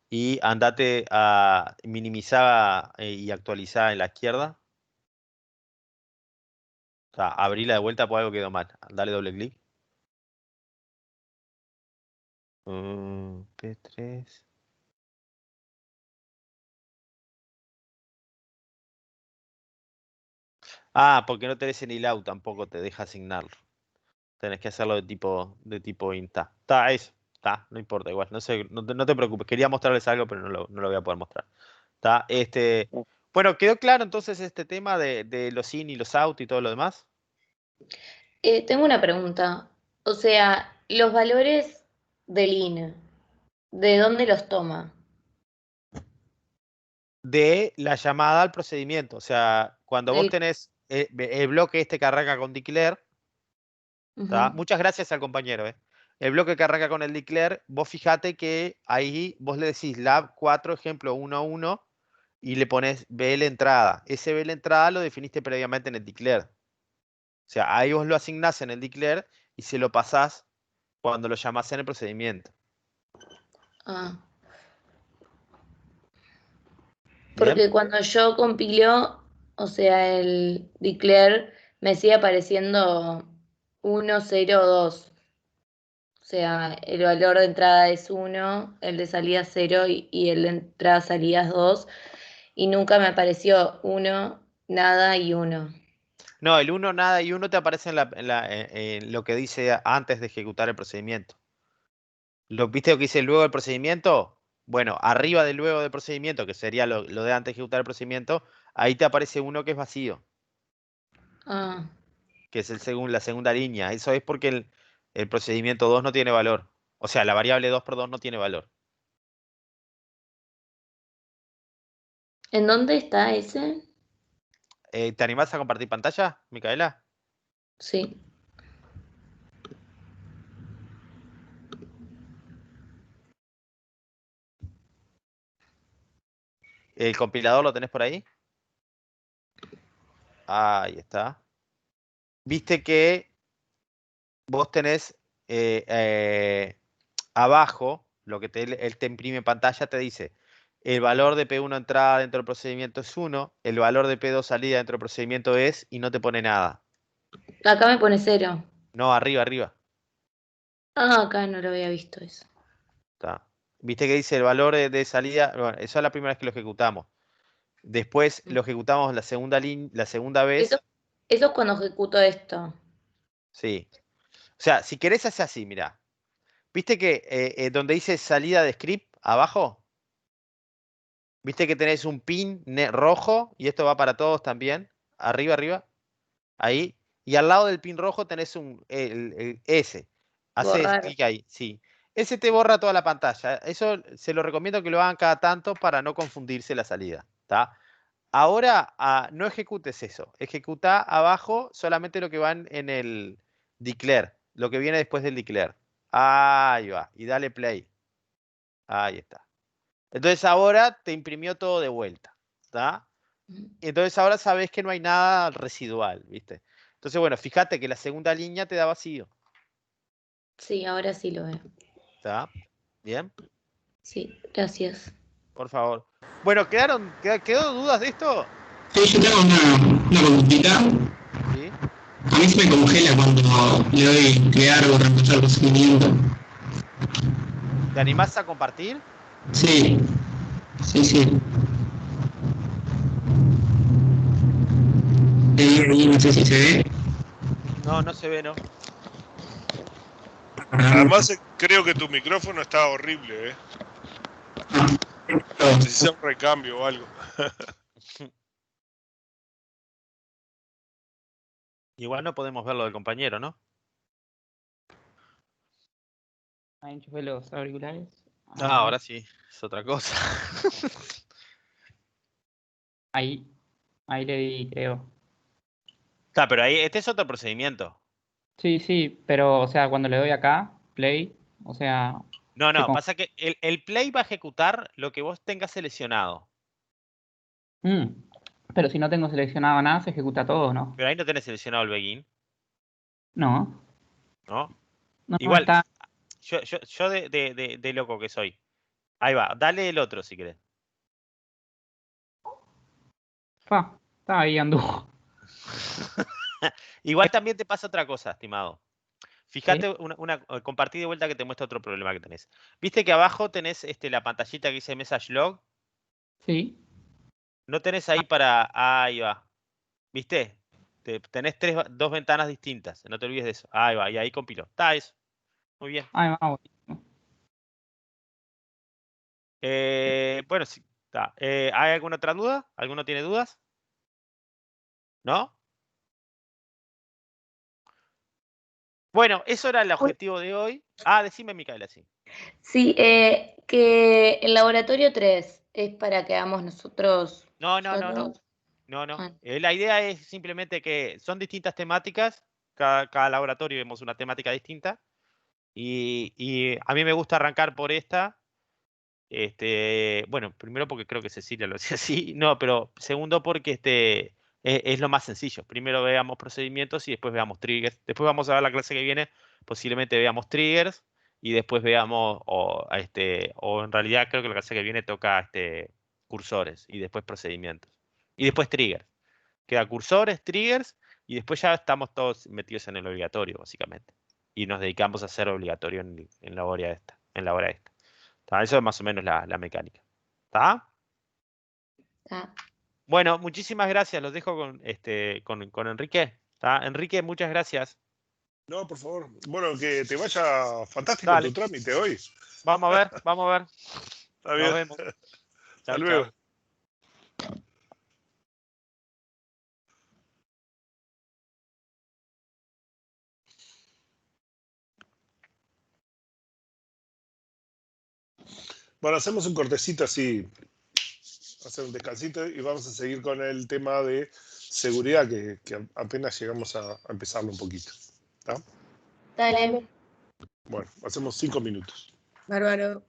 Y andate a minimizar y actualizar en la izquierda. O sea, abrila de vuelta por algo quedó mal. Dale doble clic. P3. Ah, porque no tenés en ilau, tampoco te deja asignarlo. Tenés que hacerlo de tipo inta. Está, eso. Está, no importa, igual. No sé, no te preocupes. Quería mostrarles algo, pero no lo voy a poder mostrar. Está, bueno, ¿quedó claro entonces este tema de los in y los out y todo lo demás? Tengo una pregunta. O sea, los valores del INE, ¿de dónde los toma? De la llamada al procedimiento. O sea, cuando vos Del- tenés el bloque este que arranca con declare, ¿tá? Ujú. Muchas gracias al compañero. El bloque que arranca con el declare, vos fijate que ahí vos le decís lab 4, ejemplo 1.1, y le pones BL entrada. Ese BL entrada lo definiste previamente en el declare. O sea, ahí vos lo asignás en el declare y se lo pasás cuando lo llamás en el procedimiento. Ah, ¿Bien? porque cuando yo compilo, o sea, el declare me sigue apareciendo 1, 0, 2. O sea, el valor de entrada es 1, el de salida 0 y el de entrada salida es 2. Y nunca me apareció 1, nada y 1. No, el 1 nada y 1 te aparece en lo que dice antes de ejecutar el procedimiento. ¿Viste lo que dice luego del procedimiento? Bueno, arriba de luego del procedimiento, que sería lo de antes de ejecutar el procedimiento, ahí te aparece uno que es vacío, Ah, que es la segunda línea. Eso es porque el procedimiento 2 no tiene valor. O sea, la variable 2, perdón, no tiene valor. ¿en dónde está ese? ¿Te animás a compartir pantalla, Micaela? Sí. ¿El compilador lo tenés por ahí? Ahí está. Viste que vos tenés abajo, lo que él te imprime en pantalla te dice, el valor de P1 entrada dentro del procedimiento es 1, el valor de P2 salida dentro del procedimiento es, y no te pone nada. Acá me pone 0. No, arriba, arriba. Ah, acá no lo había visto eso. Está. Viste que dice el valor de salida, bueno, eso es la primera vez que lo ejecutamos. Después lo ejecutamos la segunda Eso, vez. eso es cuando ejecuto esto. Sí. O sea, si querés hacer así, mirá. ¿Viste que donde dice salida de script, abajo? ¿Viste que tenés un pin rojo? Y esto va para todos también. Arriba, arriba. Ahí. Y al lado del pin rojo tenés el S. Haces Borrar. clic ahí, sí. Ese te borra toda la pantalla. Eso se lo recomiendo que lo hagan cada tanto para no confundirse la salida. ¿Tá? Ahora no ejecutes eso. Ejecuta abajo solamente lo que va en el declare. Lo que viene después del declare. Ahí va. Y dale play. Ahí está. Entonces ahora te imprimió todo de vuelta. ¿Tá? Entonces ahora sabes que no hay nada residual, ¿viste? Entonces, bueno, fíjate que la segunda línea te da vacío. Sí, ahora sí lo veo. ¿Está? ¿Bien? Sí, gracias. Por favor. Bueno, ¿quedó dudas de esto? Sí, yo tengo una consultita. Sí. A mí se me congela cuando le doy crear o reemplazar procedimiento. ¿Te animás a compartir? Sí, sí, sí. Ahí no sé si se ve. No, no se ve, ¿no? Además, creo que tu micrófono está horrible, ¿eh? Necesita un recambio o algo. Igual no podemos ver lo del compañero, ¿no? Ahí enchufé los auriculares. Ah, ahora sí, es otra cosa. Ahí le di, creo. Está, pero ahí, este es otro procedimiento. Sí, sí, pero, o sea, cuando le doy acá, play, o sea, No, se no, pasa que el play va a ejecutar lo que vos tengas seleccionado. Mm, pero si no tengo seleccionado nada, se ejecuta todo, ¿no? Pero ahí no tenés seleccionado el begin, No, ¿no? no Igual, está. yo de loco que soy. Ahí va, dale el otro si querés. Está ahí, anduvo. Igual también te pasa otra cosa, estimado. ¿Sí? Fíjate, compartí de vuelta que te muestra otro problema que tenés. Viste que abajo tenés la pantallita que dice Message Log. Sí. No tenés ahí para. Ahí va. ¿Viste? Tenés dos ventanas distintas. No te olvides de eso. Ahí va, y ahí compiló. Está eso. Muy bien. Ahí va, buenísimo. Bueno, sí. Está. ¿Hay alguna otra duda? ¿Alguno tiene dudas? ¿No? Bueno, eso era el objetivo de hoy. Ah, decime, Micaela, sí. Sí, que el laboratorio 3 es para que hagamos nosotros No, no, no, no. solos. No, no. Ah, La idea es simplemente que son distintas temáticas. Cada laboratorio vemos una temática distinta. Y a mí me gusta arrancar por esta. Bueno, primero porque creo que Cecilia lo hacía así. No, pero segundo porque es lo más sencillo. Primero veamos procedimientos y después veamos triggers. Después vamos a ver la clase que viene. Posiblemente veamos triggers y después veamos, o en realidad creo que la clase que viene toca cursores y después procedimientos. Y después triggers. Queda cursores, triggers y después ya estamos todos metidos en el obligatorio, básicamente. Y nos dedicamos a hacer obligatorio en la hora esta. En la hora esta. ¿Tá? Eso es más o menos la mecánica. ¿Está? está. Bueno, muchísimas gracias. Los dejo con Enrique. ¿Tá? Enrique, muchas gracias. No, por favor. Bueno, que te vaya fantástico tu Dale, trámite hoy. vamos a ver, vamos a ver. Está Nos bien. vemos. Hasta Chao, luego. chao. Bueno, hacemos un cortecito así, hacer un descansito y vamos a seguir con el tema de seguridad que apenas llegamos a empezarlo un poquito. ¿Está? Dale. Bueno, hacemos 5 minutos. Bárbaro.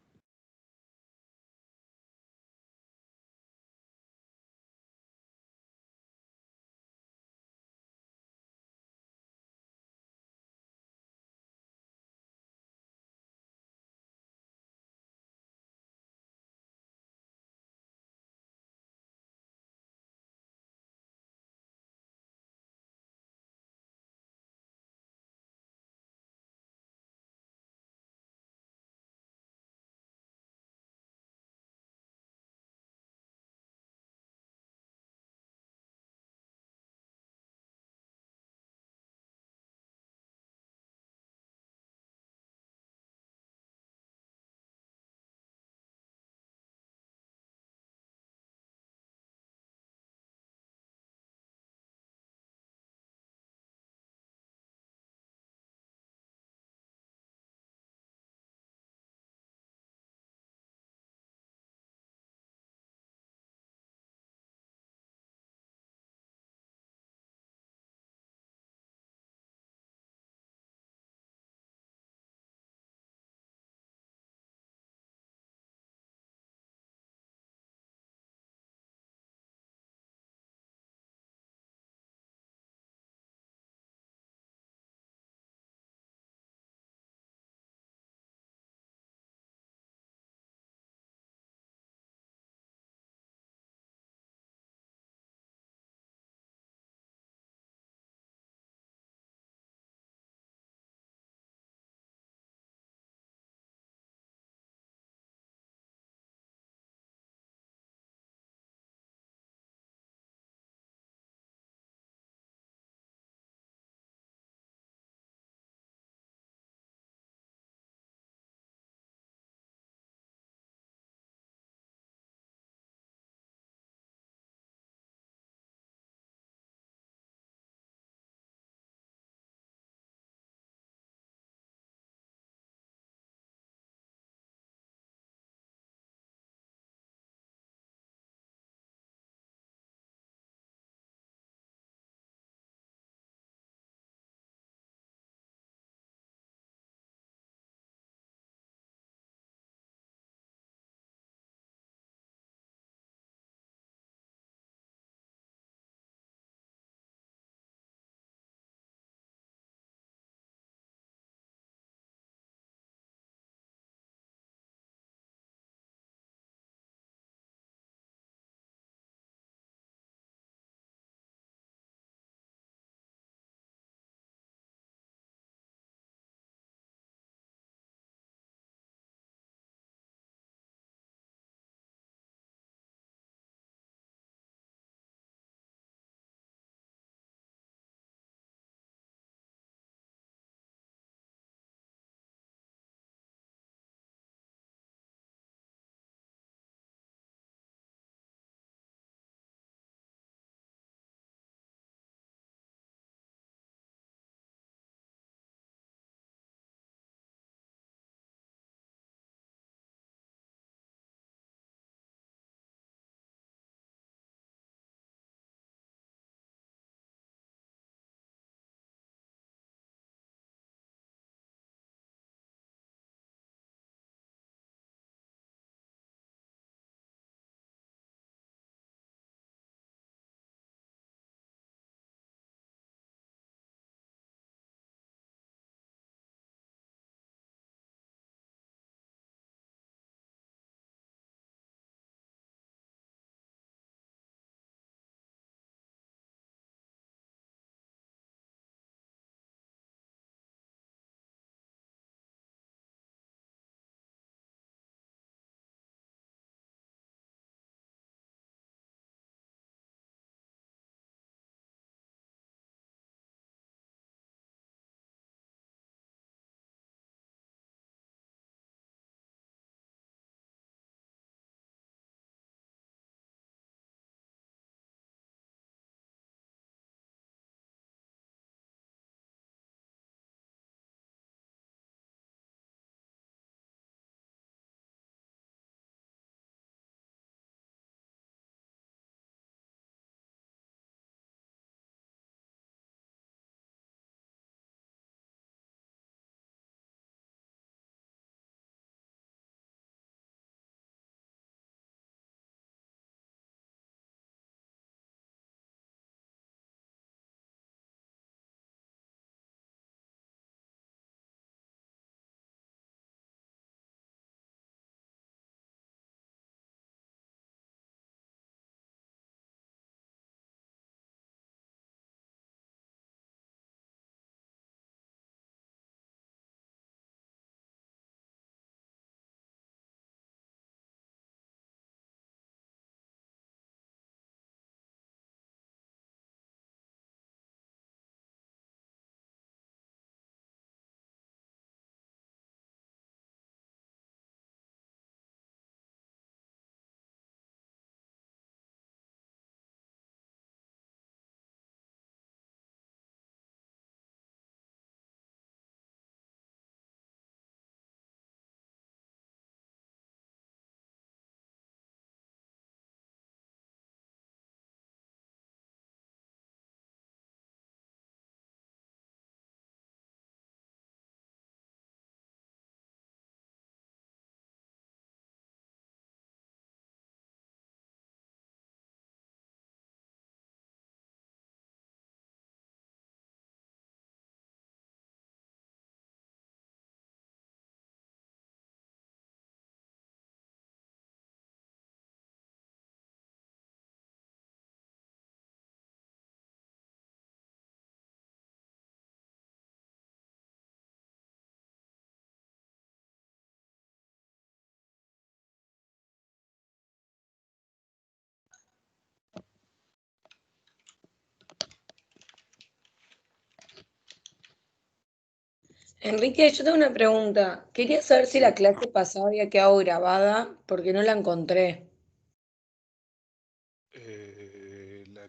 Enrique, yo tengo una pregunta. Quería saber si la clase pasada había quedado grabada porque no la encontré.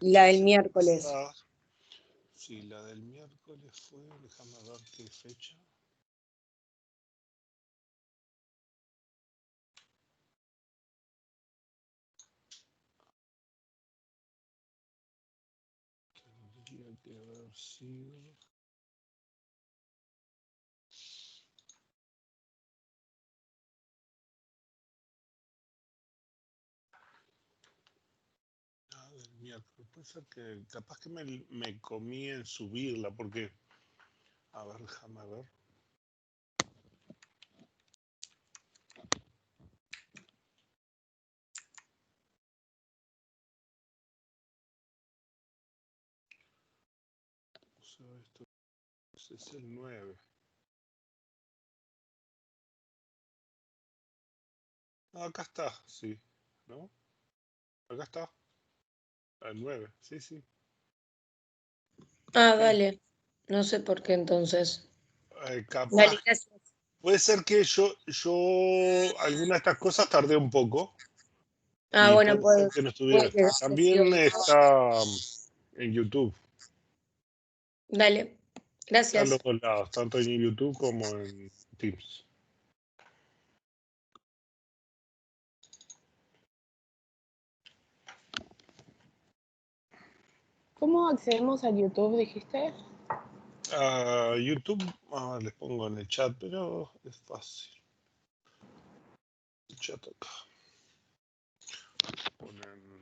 La La del clase miércoles. pasada, sí, la del miércoles fue, déjame ver qué fecha. Tendría que haber sido. Del miércoles. Puede ser que capaz que me comí en subirla, porque. A ver, déjame ver. O sea, esto es el 9. Ah, acá está, sí. ¿No? Acá está. El 9, sí, sí. Ah, Sí. dale. No sé por qué entonces. Capaz. Dale, gracias. Puede ser que yo alguna de estas cosas tardé un poco. Ah, Y bueno, puede ser pues que no estuviera. puede que haya sido También eso. está en YouTube. Dale, Están gracias. los dos lados, tanto en YouTube como en Teams. ¿Cómo accedemos a YouTube, dijiste? YouTube, les pongo en el chat, pero es fácil. El chat acá. Ponen.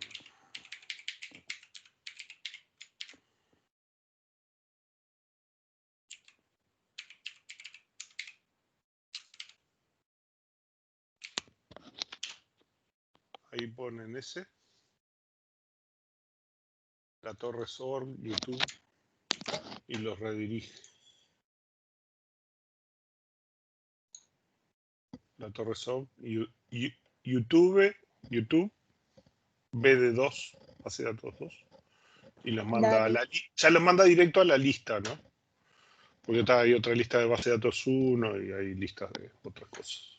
Ahí ponen ese. La Torre Sorg, YouTube. Y los redirige. La Torre Sorg, YouTube, B de 2, base de datos 2. Y los manda a Dale. ya los manda directo a la lista, ¿no? Porque hay otra lista de base de datos 1 y hay listas de otras cosas.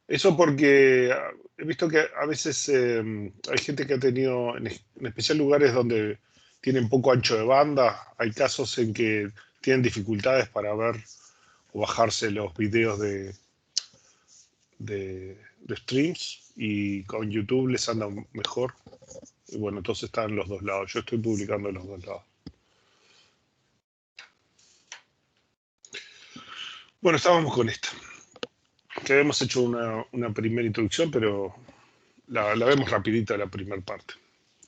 Eso porque he visto que a veces hay gente que ha tenido, en especial lugares donde tienen poco ancho de banda, hay casos en que tienen dificultades para ver o bajarse los videos de streams, y con YouTube les anda mejor. Y bueno, entonces están en los dos lados. Yo estoy publicando en los dos lados. Bueno, estábamos con esta. Que habíamos hecho una primera introducción, pero la vemos rapidita la primera parte,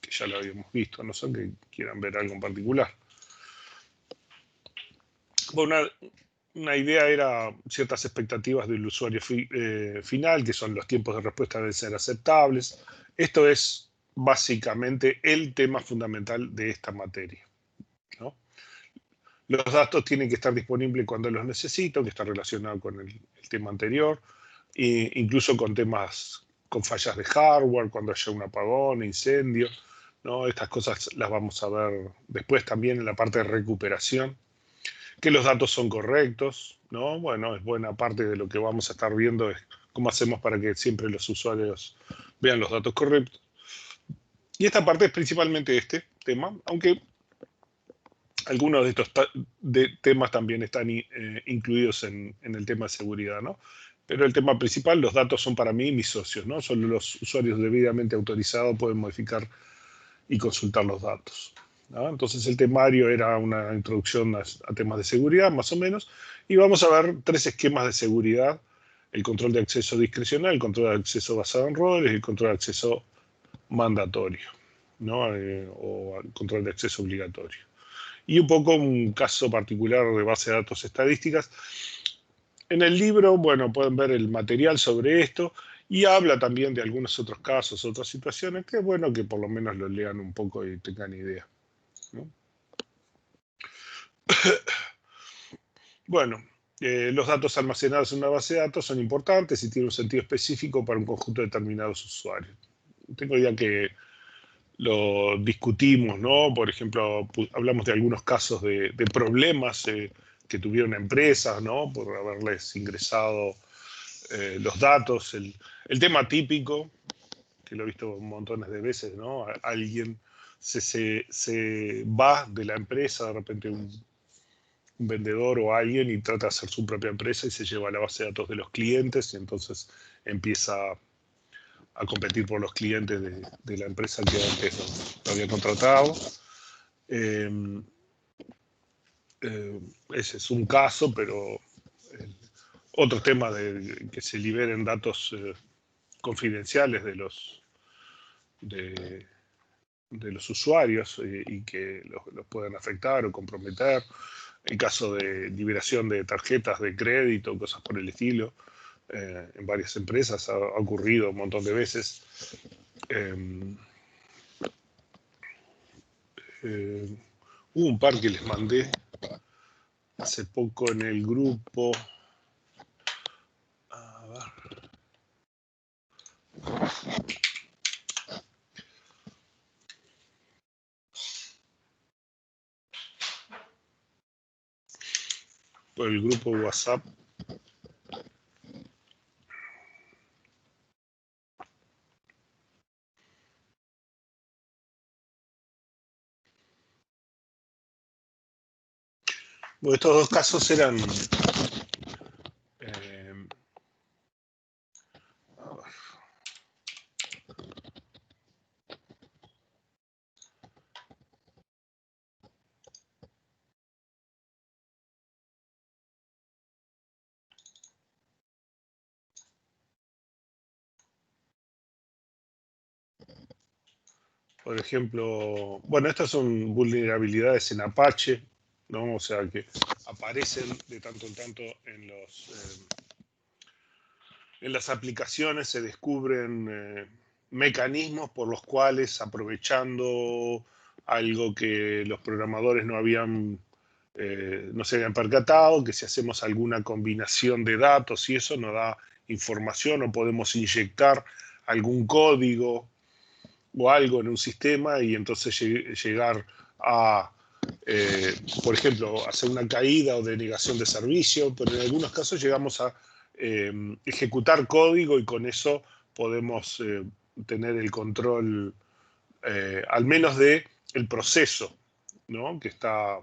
que ya la habíamos visto, a no ser que quieran ver algo en particular. Bueno, una idea era ciertas expectativas del usuario final, que son los tiempos de respuesta deben ser aceptables. Esto es básicamente el tema fundamental de esta materia, ¿no? Los datos tienen que estar disponibles cuando los necesito, que está relacionado con el tema anterior, e incluso con temas, con fallas de hardware, cuando haya un apagón, incendio, ¿no? Estas cosas las vamos a ver después también en la parte de recuperación. Que los datos son correctos, ¿no? Bueno, es buena parte de lo que vamos a estar viendo, es cómo hacemos para que siempre los usuarios vean los datos correctos. Y esta parte es principalmente este tema, aunque algunos de estos temas también están incluidos en el tema de seguridad, ¿no? Pero el tema principal, los datos son para mí mis socios, ¿no? Solo los usuarios debidamente autorizados pueden modificar y consultar los datos, ¿no? Entonces el temario era una introducción a temas de seguridad, más o menos, y vamos a ver 3 esquemas de seguridad: el control de acceso discrecional, el control de acceso basado en roles y el control de acceso mandatorio, ¿no? O el control de acceso obligatorio. Y un poco un caso particular de base de datos estadísticas. En el libro, bueno, pueden ver el material sobre esto y habla también de algunos otros casos, otras situaciones, que es bueno que por lo menos lo lean un poco y tengan idea, ¿no? Bueno, los datos almacenados en una base de datos son importantes y tienen un sentido específico para un conjunto de determinados usuarios. Tengo ya que lo discutimos, ¿no? Por ejemplo, hablamos de algunos casos de problemas que tuvieron empresas, ¿no? Por haberles ingresado los datos. El tema típico, que lo he visto montones de veces, ¿no? Alguien se va de la empresa, de repente un vendedor o alguien, y trata de hacer su propia empresa y se lleva la base de datos de los clientes y entonces empieza a competir por los clientes de la empresa que antes lo había contratado. Ese es un caso, pero otro tema de que se liberen datos confidenciales de los usuarios y que los puedan afectar o comprometer. En caso de liberación de tarjetas de crédito, cosas por el estilo, en varias empresas ha ocurrido un montón de veces. Hubo un par que les mandé hace poco en el grupo. A ver. Por el grupo WhatsApp. Bueno, estos dos casos eran por ejemplo, bueno, estas son vulnerabilidades en Apache, ¿no? O sea, que aparecen de tanto en tanto en las aplicaciones, se descubren mecanismos por los cuales, aprovechando algo que los programadores no se habían percatado, que si hacemos alguna combinación de datos y eso nos da información o podemos inyectar algún código o algo en un sistema y entonces llegar a, por ejemplo, hacer una caída o denegación de servicio, pero en algunos casos llegamos a ejecutar código y con eso podemos tener el control, al menos de el proceso, ¿no? que está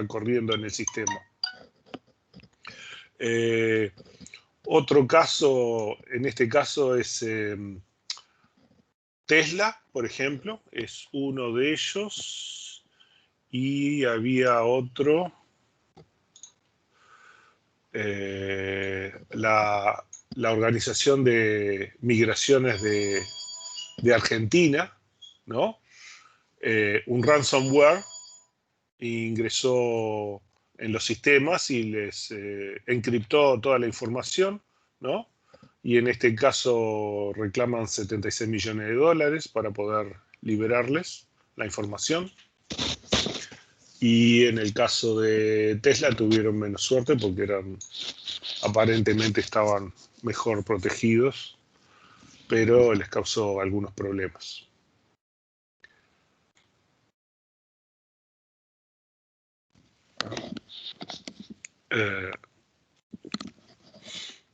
corriendo en el sistema. Otro caso, en este caso es Tesla, por ejemplo, es uno de ellos, y había otro, la Organización de Migraciones de Argentina, ¿no? Un ransomware ingresó en los sistemas y les encriptó toda la información, ¿no? Y en este caso reclaman 76 millones de dólares para poder liberarles la información. Y en el caso de Tesla tuvieron menos suerte porque aparentemente estaban mejor protegidos, pero les causó algunos problemas.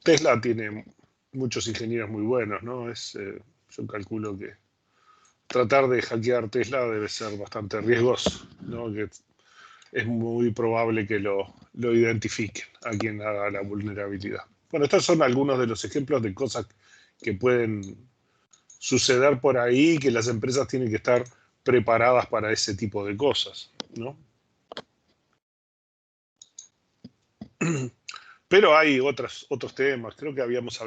Tesla tiene muchos ingenieros muy buenos, ¿no? Yo calculo que tratar de hackear Tesla debe ser bastante riesgoso, ¿no? Que es muy probable que lo identifiquen a quien haga la vulnerabilidad. Bueno, estos son algunos de los ejemplos de cosas que pueden suceder por ahí, que las empresas tienen que estar preparadas para ese tipo de cosas, ¿no? Pero hay otros temas. Creo que llegamos a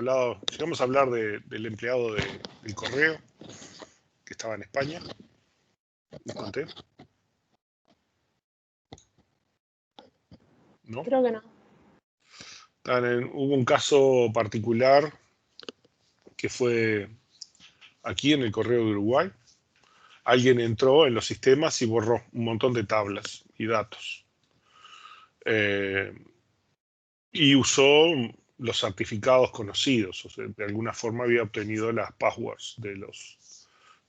hablar del empleado del correo que estaba en España. ¿Les conté? ¿No? Creo que no. Hubo un caso particular que fue aquí en el Correo de Uruguay. Alguien entró en los sistemas y borró un montón de tablas y datos. Y usó los certificados conocidos, o sea, de alguna forma había obtenido las passwords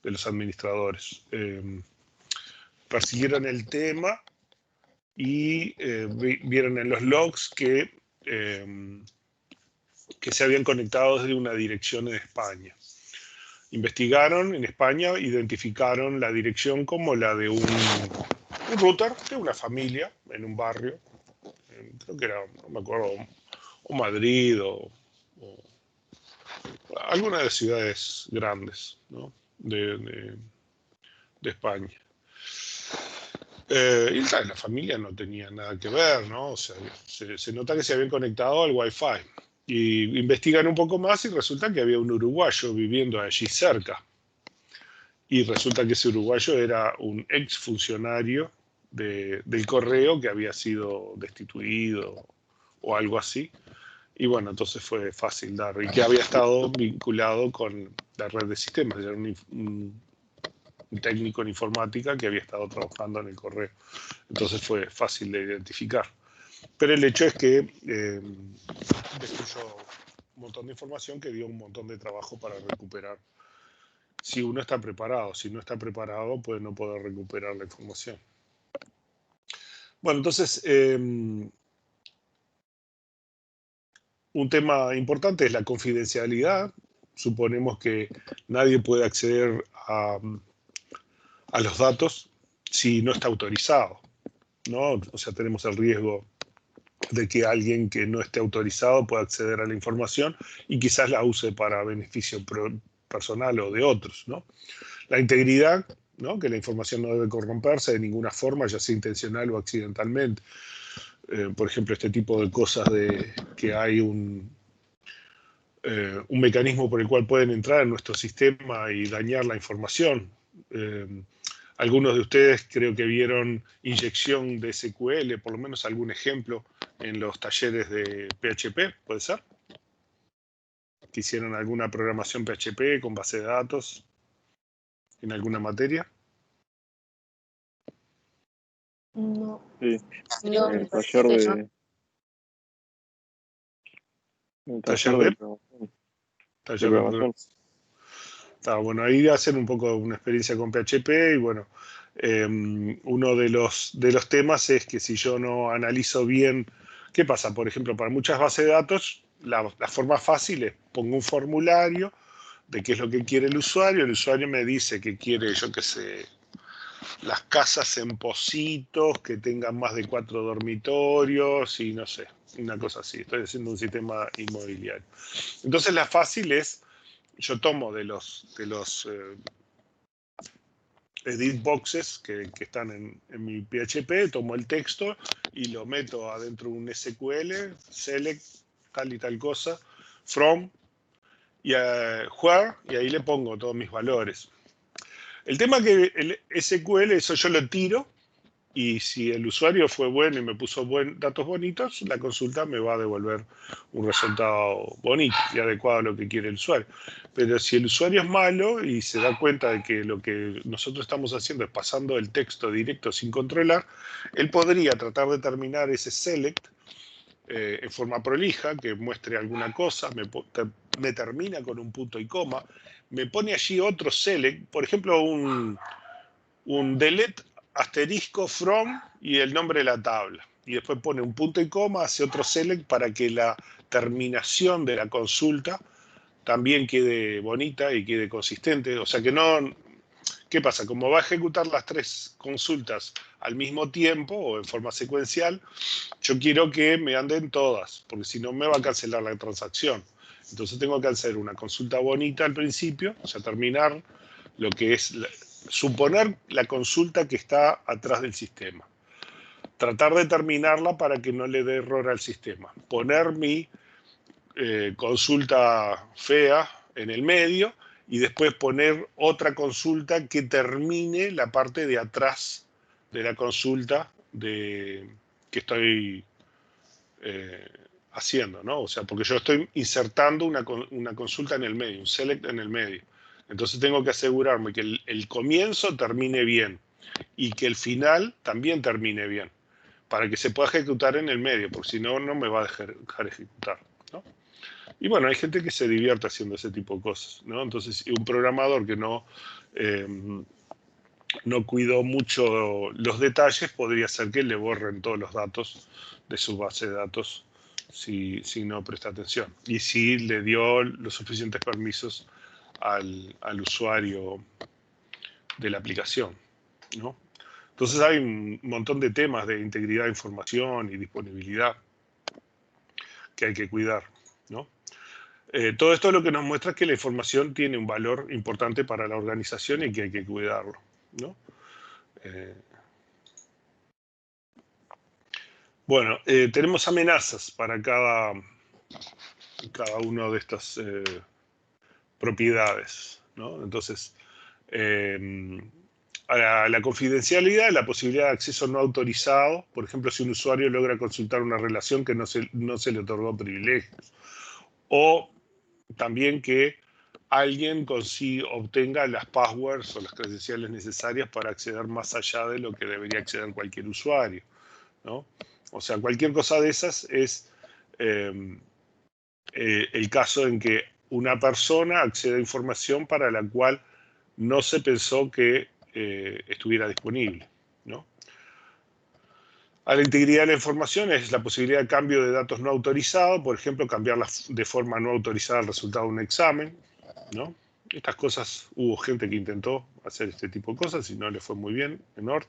los administradores. Persiguieron el tema y vieron en los logs que se habían conectado desde una dirección en España. Investigaron en España, identificaron la dirección como la de un router de una familia en un barrio, creo que era, no me acuerdo, o Madrid o alguna de las ciudades grandes, ¿no? de España. Y la familia no tenía nada que ver, ¿no? O sea, se nota que se habían conectado al Wi-Fi. Y investigan un poco más y resulta que había un uruguayo viviendo allí cerca. Y resulta que ese uruguayo era un ex funcionario del correo que había sido destituido o algo así. Y bueno, entonces fue fácil dar. Y que había estado vinculado con la red de sistemas. Era un técnico en informática que había estado trabajando en el correo. Entonces fue fácil de identificar. Pero el hecho es que destruyó un montón de información que dio un montón de trabajo para recuperar. Si uno está preparado, si no está preparado, puede no poder recuperar la información. Bueno, entonces, un tema importante es la confidencialidad. Suponemos que nadie puede acceder a los datos si no está autorizado, ¿no? O sea, tenemos el riesgo de que alguien que no esté autorizado pueda acceder a la información y quizás la use para beneficio personal o de otros, ¿no? La integridad, ¿no? Que la información no debe corromperse de ninguna forma, ya sea intencional o accidentalmente. Por ejemplo, este tipo de cosas de que hay un mecanismo por el cual pueden entrar en nuestro sistema y dañar la información. Algunos de ustedes creo que vieron inyección de SQL, por lo menos algún ejemplo en los talleres de PHP, ¿puede ser? ¿Que hicieron alguna programación PHP con base de datos en alguna materia? No. Sí, No, el me taller parece que no. de... El ¿Taller taller de? de programación. Taller de programación. Está bueno, ahí hacen un poco una experiencia con PHP y bueno, uno de los temas es que si yo no analizo bien, ¿qué pasa? Por ejemplo, para muchas bases de datos, la forma fácil es pongo un formulario de qué es lo que quiere el usuario me dice que quiere, yo qué sé, las casas en Positos, que tengan más de 4 dormitorios y no sé, una cosa así. Estoy haciendo un sistema inmobiliario. Entonces la fácil es, yo tomo de los edit boxes que están en mi PHP, tomo el texto y lo meto adentro de un SQL, select tal y tal cosa, from, y where, y ahí le pongo todos mis valores. El tema es que el SQL, eso yo lo tiro, y si el usuario fue bueno y me puso datos bonitos, la consulta me va a devolver un resultado bonito y adecuado a lo que quiere el usuario. Pero si el usuario es malo y se da cuenta de que lo que nosotros estamos haciendo es pasando el texto directo sin controlar, él podría tratar de terminar ese select en forma prolija, que muestre alguna cosa, me termina con un punto y coma, me pone allí otro select, por ejemplo un delete asterisco from y el nombre de la tabla. Y después pone un punto y coma, hace otro select para que la terminación de la consulta también quede bonita y quede consistente. O sea que no... ¿Qué pasa? Como va a ejecutar las 3 consultas al mismo tiempo o en forma secuencial, yo quiero que me anden todas, porque si no me va a cancelar la transacción. Entonces tengo que hacer una consulta bonita al principio, o sea, terminar lo que es... suponer la consulta que está atrás del sistema. Tratar de terminarla para que no le dé error al sistema. Poner mi consulta fea en el medio y después poner otra consulta que termine la parte de atrás de la consulta que estoy haciendo, ¿no? O sea, porque yo estoy insertando una consulta en el medio, un select en el medio. Entonces tengo que asegurarme que el comienzo termine bien y que el final también termine bien, para que se pueda ejecutar en el medio, porque si no, no me va a dejar ejecutar, ¿no? Y bueno, hay gente que se divierte haciendo ese tipo de cosas, ¿no? Entonces, un programador que no cuidó mucho los detalles, podría ser que le borren todos los datos de su base de datos si no presta atención. Y si le dio los suficientes permisos al usuario de la aplicación, ¿no? Entonces hay un montón de temas de integridad de información y disponibilidad que hay que cuidar, ¿no? Todo esto lo que nos muestra es que la información tiene un valor importante para la organización y que hay que cuidarlo, ¿no? Bueno, tenemos amenazas para cada una de estas propiedades, ¿no? Entonces, a la confidencialidad, la posibilidad de acceso no autorizado, por ejemplo, si un usuario logra consultar una relación que no se le otorgó privilegios, o también que alguien obtenga las passwords o las credenciales necesarias para acceder más allá de lo que debería acceder cualquier usuario, ¿no? O sea, cualquier cosa de esas es el caso en que una persona accede a información para la cual no se pensó que estuviera disponible, ¿no? A la integridad de la información es la posibilidad de cambio de datos no autorizados, por ejemplo, cambiar de forma no autorizada el resultado de un examen, ¿no? Estas cosas, hubo gente que intentó hacer este tipo de cosas y no le fue muy bien en ORT.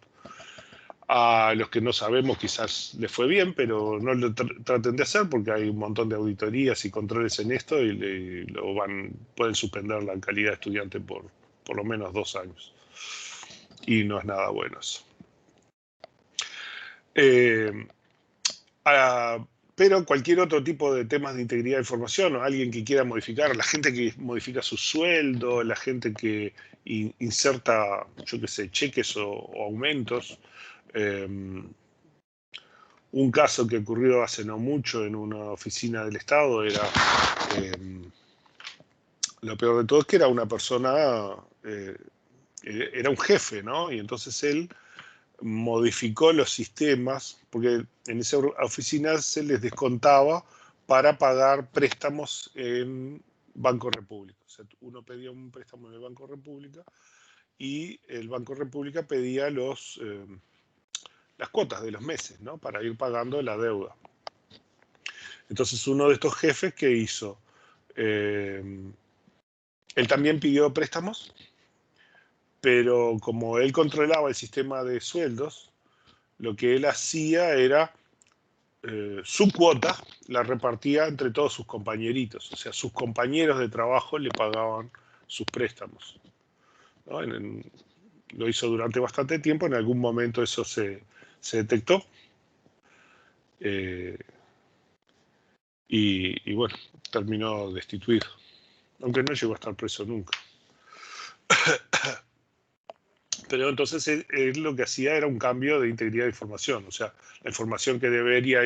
A los que no sabemos quizás les fue bien, pero no lo traten de hacer porque hay un montón de auditorías y controles en esto y pueden suspender la calidad de estudiante por lo menos 2 años. Y no es nada bueno eso. Pero cualquier otro tipo de temas de integridad de información, o alguien que quiera modificar, la gente que modifica su sueldo, la gente que inserta, yo qué sé, cheques o aumentos. Un caso que ocurrió hace no mucho en una oficina del Estado era, lo peor de todo es que era una persona, era un jefe, ¿no? Y entonces él modificó los sistemas, porque en esa oficina se les descontaba para pagar préstamos en Banco República. O sea, uno pedía un préstamo en el Banco República y el Banco República pedía las cuotas de los meses, ¿no? Para ir pagando la deuda. Entonces uno de estos jefes, ¿qué hizo? Él también pidió préstamos, pero como él controlaba el sistema de sueldos, lo que él hacía era su cuota la repartía entre todos sus compañeritos. O sea, sus compañeros de trabajo le pagaban sus préstamos, ¿no? Lo hizo durante bastante tiempo, en algún momento eso se detectó. Y bueno, terminó destituido, aunque no llegó a estar preso nunca. Pero entonces él lo que hacía era un cambio de integridad de información, o sea, la información que debería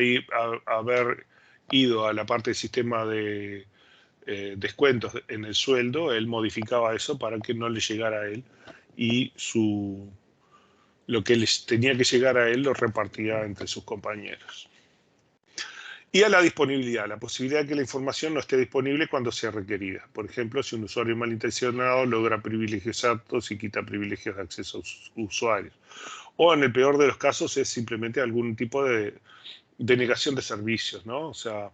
haber ido a la parte del sistema de descuentos en el sueldo, él modificaba eso para que no le llegara a él y lo que les tenía que llegar a él lo repartía entre sus compañeros. Y a la disponibilidad, la posibilidad de que la información no esté disponible cuando sea requerida. Por ejemplo, si un usuario malintencionado logra privilegios altos y quita privilegios de acceso a usuarios. O en el peor de los casos es simplemente algún tipo de denegación de servicios, ¿no? O sea,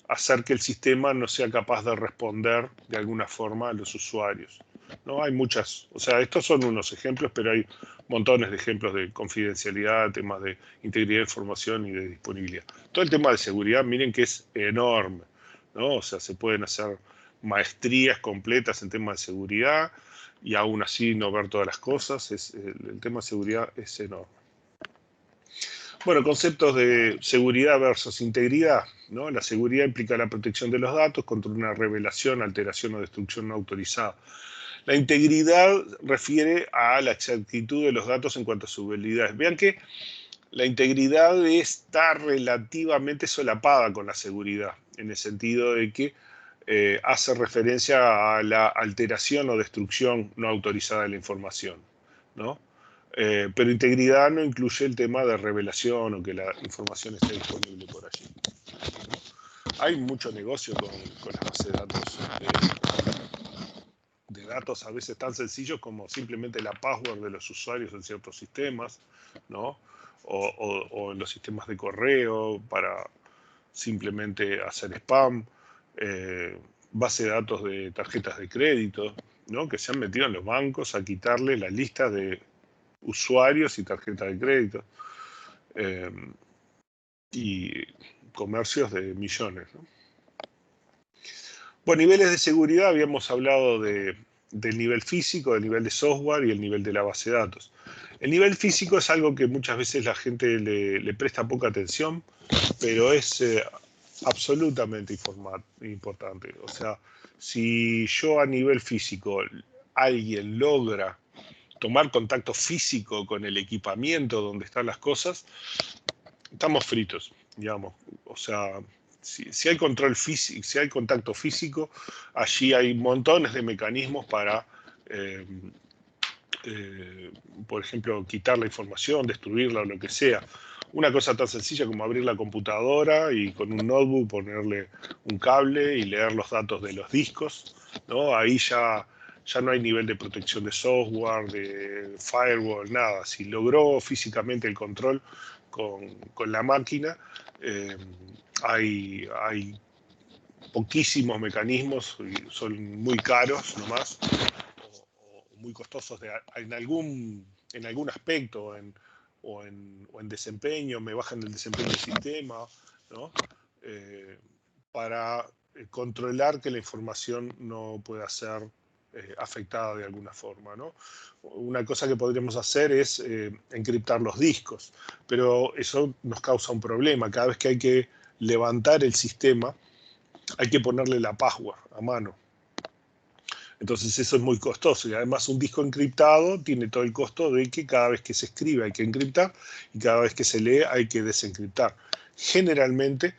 hacer que el sistema no sea capaz de responder de alguna forma a los usuarios, ¿no? Hay muchas, o sea, estos son unos ejemplos, pero hay montones de ejemplos de confidencialidad, temas de integridad de información y de disponibilidad. Todo el tema de seguridad, miren que es enorme, ¿no? O sea, se pueden hacer maestrías completas en temas de seguridad y aún así no ver todas las cosas. El tema de seguridad es enorme. Bueno, conceptos de seguridad versus integridad, ¿no? La seguridad implica la protección de los datos contra una revelación, alteración o destrucción no autorizada. La integridad refiere a la exactitud de los datos en cuanto a su validez. Vean que la integridad está relativamente solapada con la seguridad, en el sentido de que hace referencia a la alteración o destrucción no autorizada de la información, ¿no? Pero integridad no incluye el tema de revelación o que la información esté disponible por allí. hay mucho negocio con las bases de datos. De datos a veces tan sencillos como simplemente la password de los usuarios en ciertos sistemas, ¿no? O en los sistemas de correo para simplemente hacer spam, base de datos de tarjetas de crédito, ¿no? Que se han metido en los bancos a quitarle la lista de usuarios y tarjetas de crédito, y comercios de millones, ¿no? Bueno, niveles de seguridad, habíamos hablado del nivel físico, del nivel de software y el nivel de la base de datos. El nivel físico es algo que muchas veces la gente le presta poca atención, pero es absolutamente importante. O sea, si yo a nivel físico, alguien logra tomar contacto físico con el equipamiento donde están las cosas, estamos fritos, digamos. O sea, si hay control físico, si hay contacto físico, allí hay montones de mecanismos para, por ejemplo, quitar la información, destruirla o lo que sea. Una cosa tan sencilla como abrir la computadora y con un notebook ponerle un cable y leer los datos de los discos, ¿no? Ahí ya no hay nivel de protección de software, de firewall, nada. Si logró físicamente el control con la máquina, hay poquísimos mecanismos, y son muy caros nomás, o muy costosos en algún aspecto, o en desempeño, me bajan el desempeño del sistema, ¿no? Para controlar que la información no pueda ser afectada de alguna forma, ¿no? Una cosa que podríamos hacer es encriptar los discos, pero eso nos causa un problema. Cada vez que hay que levantar el sistema, hay que ponerle la password a mano. Entonces eso es muy costoso, y además un disco encriptado tiene todo el costo de que cada vez que se escribe hay que encriptar y cada vez que se lee hay que desencriptar. Generalmente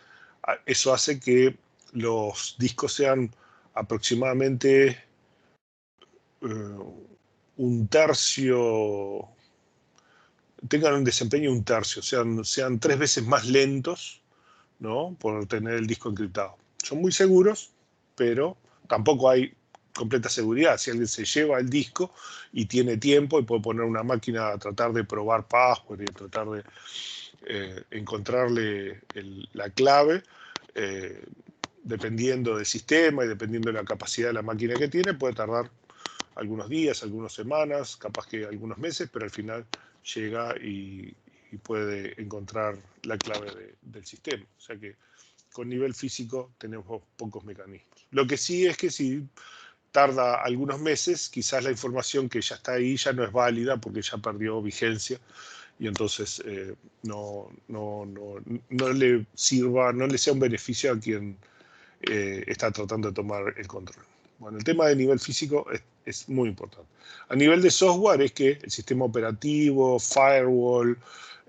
eso hace que los discos sean aproximadamente un tercio, tengan un desempeño un tercio, sean 3 veces más lentos, ¿no? Por tener el disco encriptado. Son muy seguros, pero tampoco hay completa seguridad. Si alguien se lleva el disco y tiene tiempo y puede poner una máquina a tratar de probar password y a tratar de encontrarle la clave, dependiendo del sistema y dependiendo de la capacidad de la máquina que tiene, puede tardar algunos días, algunas semanas, capaz que algunos meses, pero al final llega y puede encontrar la clave del sistema. O sea que con nivel físico tenemos pocos mecanismos. Lo que sí es que si tarda algunos meses, quizás la información que ya está ahí ya no es válida porque ya perdió vigencia, y entonces no le sirva, no le sea un beneficio a quien está tratando de tomar el control. Bueno, el tema de nivel físico es muy importante. A nivel de software es que el sistema operativo, firewall,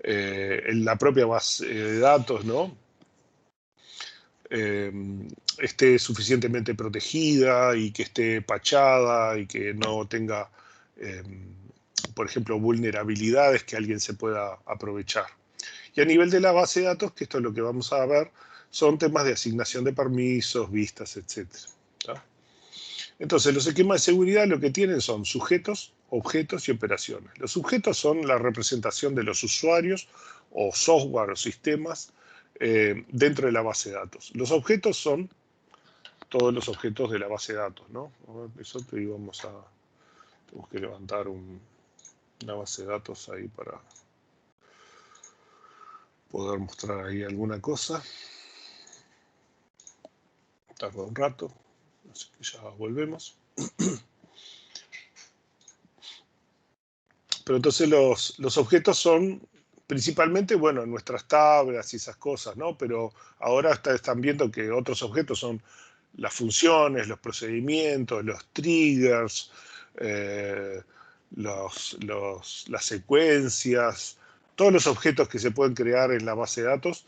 la propia base de datos, ¿no? Esté suficientemente protegida y que esté patchada y que no tenga, por ejemplo, vulnerabilidades que alguien se pueda aprovechar. Y a nivel de la base de datos, que esto es lo que vamos a ver, son temas de asignación de permisos, vistas, etc. Entonces, los esquemas de seguridad lo que tienen son sujetos, objetos y operaciones. Los sujetos son la representación de los usuarios o software o sistemas dentro de la base de datos. Los objetos son todos los objetos de la base de datos, ¿no? Eso tenemos que levantar una base de datos ahí para poder mostrar ahí alguna cosa. Tarda un rato, así que ya volvemos. Pero entonces los objetos son principalmente, bueno, nuestras tablas y esas cosas, ¿no? Pero ahora están viendo que otros objetos son las funciones, los procedimientos, los triggers, las secuencias, todos los objetos que se pueden crear en la base de datos,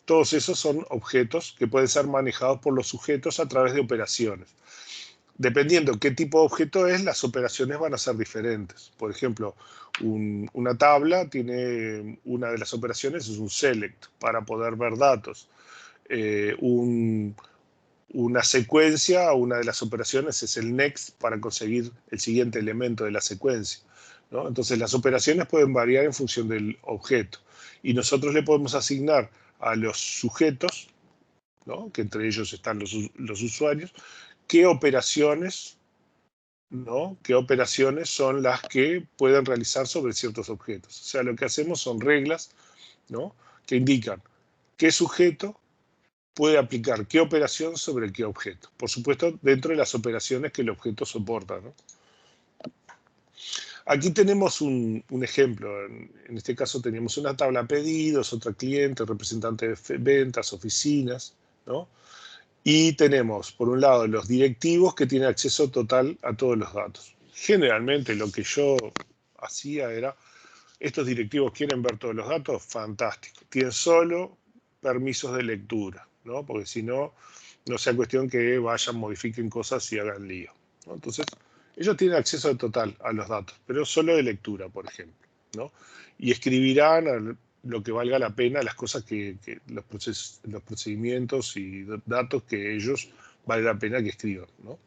todos esos son objetos que pueden ser manejados por los sujetos a través de operaciones. Dependiendo qué tipo de objeto es, las operaciones van a ser diferentes. Por ejemplo, una tabla tiene, una de las operaciones es un select para poder ver datos. una secuencia, una de las operaciones es el next para conseguir el siguiente elemento de la secuencia, ¿no? Entonces las operaciones pueden variar en función del objeto y nosotros le podemos asignar a los sujetos, ¿no? Que entre ellos están los usuarios, qué operaciones, ¿no? ¿Qué operaciones son las que pueden realizar sobre ciertos objetos? O sea, lo que hacemos son reglas, ¿no? Que indican qué sujeto puede aplicar qué operación sobre qué objeto. Por supuesto, dentro de las operaciones que el objeto soporta, ¿no? Aquí tenemos un ejemplo. En este caso teníamos una tabla pedidos, otra cliente, representante de ventas, oficinas, ¿no? Y tenemos, por un lado, los directivos que tienen acceso total a todos los datos. Generalmente lo que yo hacía era, estos directivos quieren ver todos los datos, fantástico. Tienen solo permisos de lectura, ¿no? Porque si no, no sea cuestión que vayan, modifiquen cosas y hagan lío, ¿no? Entonces, ellos tienen acceso total a los datos, pero solo de lectura, por ejemplo, ¿no? Y escribirán lo que valga la pena las cosas los procedimientos y datos que ellos vale la pena que escriban, ¿no?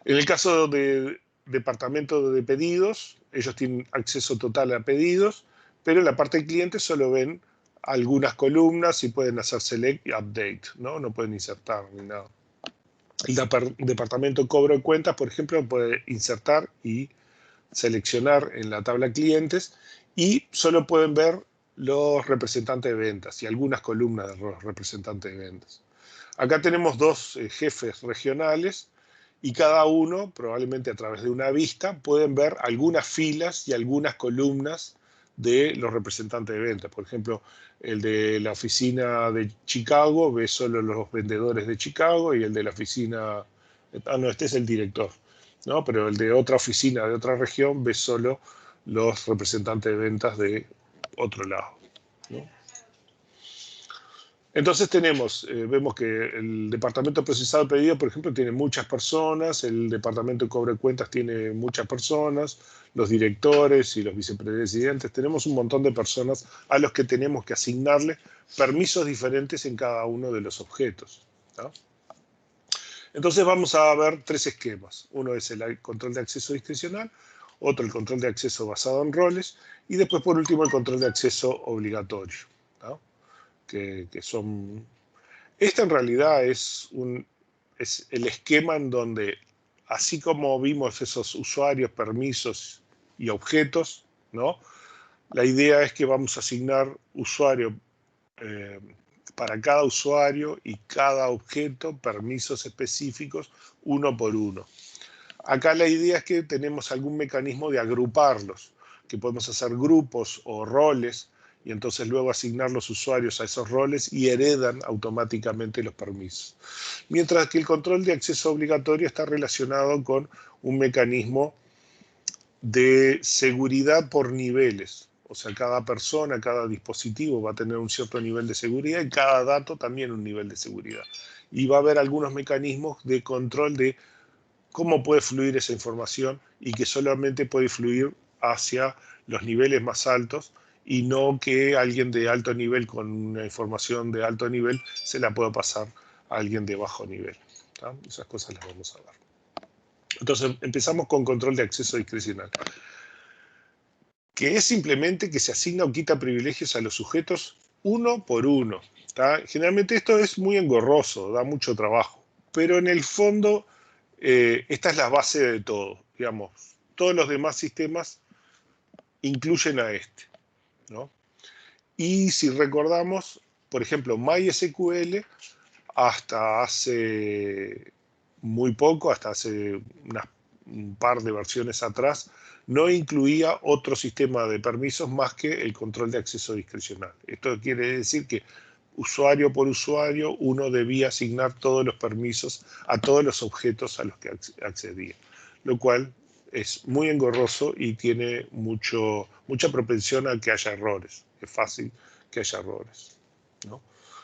En el caso de departamento de pedidos, ellos tienen acceso total a pedidos, pero en la parte del cliente solo ven algunas columnas y pueden hacer select y update, ¿no? No pueden insertar ni nada. El departamento cobro de cuentas, por ejemplo, puede insertar y seleccionar en la tabla clientes y solo pueden ver los representantes de ventas y algunas columnas de los representantes de ventas. Acá tenemos dos jefes regionales y cada uno, probablemente a través de una vista, pueden ver algunas filas y algunas columnas de los representantes de ventas. Por ejemplo, el de la oficina de Chicago ve solo los vendedores de Chicago y el de la oficina... Ah, no, este es el director, ¿no? Pero el de otra oficina de otra región ve solo los representantes de ventas de otro lado, ¿no? Entonces vemos que el departamento de procesado de pedido, por ejemplo, tiene muchas personas, el departamento de cobro de cuentas tiene muchas personas, los directores y los vicepresidentes, tenemos un montón de personas a los que tenemos que asignarle permisos diferentes en cada uno de los objetos, ¿no? Entonces vamos a ver tres esquemas. Uno es el control de acceso discrecional, otro el control de acceso basado en roles y después por último el control de acceso obligatorio, ¿no? Que son... Esta en realidad es el esquema en donde, así como vimos esos usuarios, permisos y objetos, ¿no? La idea es que vamos a asignar usuario para cada usuario y cada objeto, permisos específicos, uno por uno. Acá la idea es que tenemos algún mecanismo de agruparlos, que podemos hacer grupos o roles, y entonces luego asignar los usuarios a esos roles y heredan automáticamente los permisos. Mientras que el control de acceso obligatorio está relacionado con un mecanismo de seguridad por niveles. O sea, cada persona, cada dispositivo va a tener un cierto nivel de seguridad y cada dato también un nivel de seguridad. Y va a haber algunos mecanismos de control de cómo puede fluir esa información y que solamente puede fluir hacia los niveles más altos y no que alguien de alto nivel con una información de alto nivel se la pueda pasar a alguien de bajo nivel, ¿tá? Esas cosas las vamos a ver. Entonces empezamos con control de acceso discrecional, que es simplemente que se asigna o quita privilegios a los sujetos uno por uno, ¿tá? Generalmente esto es muy engorroso, da mucho trabajo, pero en el fondo esta es la base de todo, digamos. Todos los demás sistemas incluyen a este, ¿no? Y si recordamos, por ejemplo, MySQL, hasta hace muy poco, hasta hace un par de versiones atrás, no incluía otro sistema de permisos más que el control de acceso discrecional. Esto quiere decir que usuario por usuario, uno debía asignar todos los permisos a todos los objetos a los que accedía, lo cual es muy engorroso y tiene mucha propensión a que haya errores. Es fácil que haya errores, ¿no?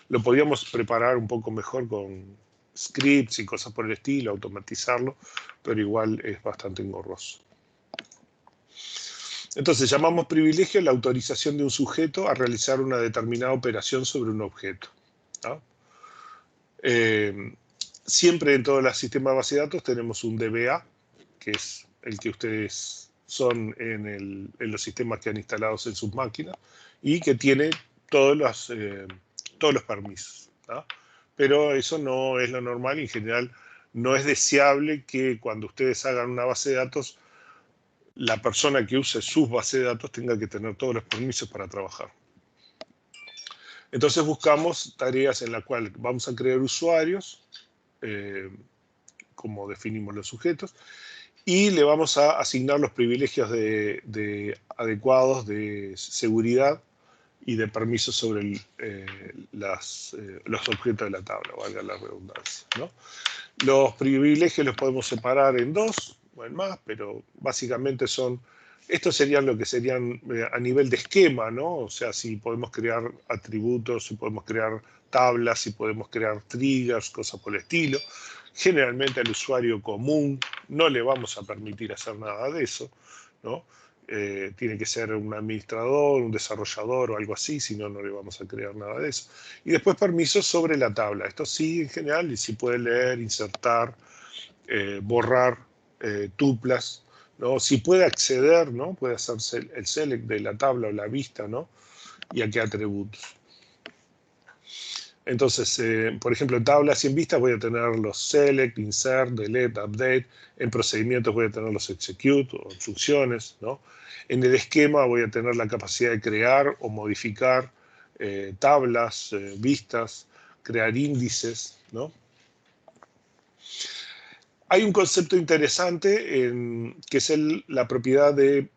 Lo podíamos preparar un poco mejor con scripts y cosas por el estilo, automatizarlo, pero igual es bastante engorroso. Entonces, llamamos privilegio la autorización de un sujeto a realizar una determinada operación sobre un objeto, ¿no? Siempre en todos los sistemas de base de datos tenemos un DBA, que es el que ustedes son en los sistemas que han instalado en sus máquinas, y que tiene todos los permisos, ¿tá? Pero eso no es lo normal y en general no es deseable que cuando ustedes hagan una base de datos, la persona que use sus bases de datos tenga que tener todos los permisos para trabajar. Entonces buscamos tareas en las cuales vamos a crear usuarios, como definimos los sujetos, y le vamos a asignar los privilegios adecuados de seguridad y de permisos sobre los objetos de la tabla, valga la redundancia, ¿no? Los privilegios los podemos separar en dos o en más, pero básicamente estos serían lo que serían a nivel de esquema, ¿no? O sea, si podemos crear atributos, si podemos crear tablas, si podemos crear triggers, cosas por el estilo. Generalmente al usuario común no le vamos a permitir hacer nada de eso, ¿no? Tiene que ser un administrador, un desarrollador o algo así, si no, no le vamos a crear nada de eso. Y después permisos sobre la tabla. Esto sí, en general, y si puede leer, insertar, borrar tuplas, ¿no? Si puede acceder, ¿no? Puede hacerse el select de la tabla o la vista, ¿no? Y a qué atributos. Entonces, por ejemplo, en tablas y en vistas voy a tener los select, insert, delete, update. En procedimientos voy a tener los execute o funciones, ¿no? En el esquema voy a tener la capacidad de crear o modificar tablas, vistas, crear índices, ¿no? Hay un concepto interesante que es la propiedad de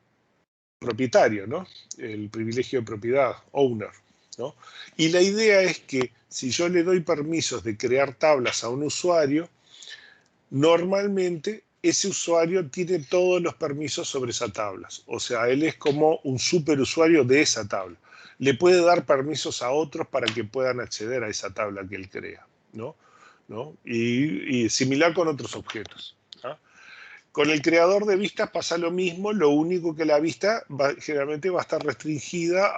propietario, ¿no? El privilegio de propiedad, owner, ¿no? Y la idea es que si yo le doy permisos de crear tablas a un usuario, normalmente ese usuario tiene todos los permisos sobre esa tabla. O sea, él es como un superusuario de esa tabla. Le puede dar permisos a otros para que puedan acceder a esa tabla que él crea, ¿no? Y similar con otros objetos, ¿no? Con el creador de vistas pasa lo mismo, lo único que la vista generalmente va a estar restringida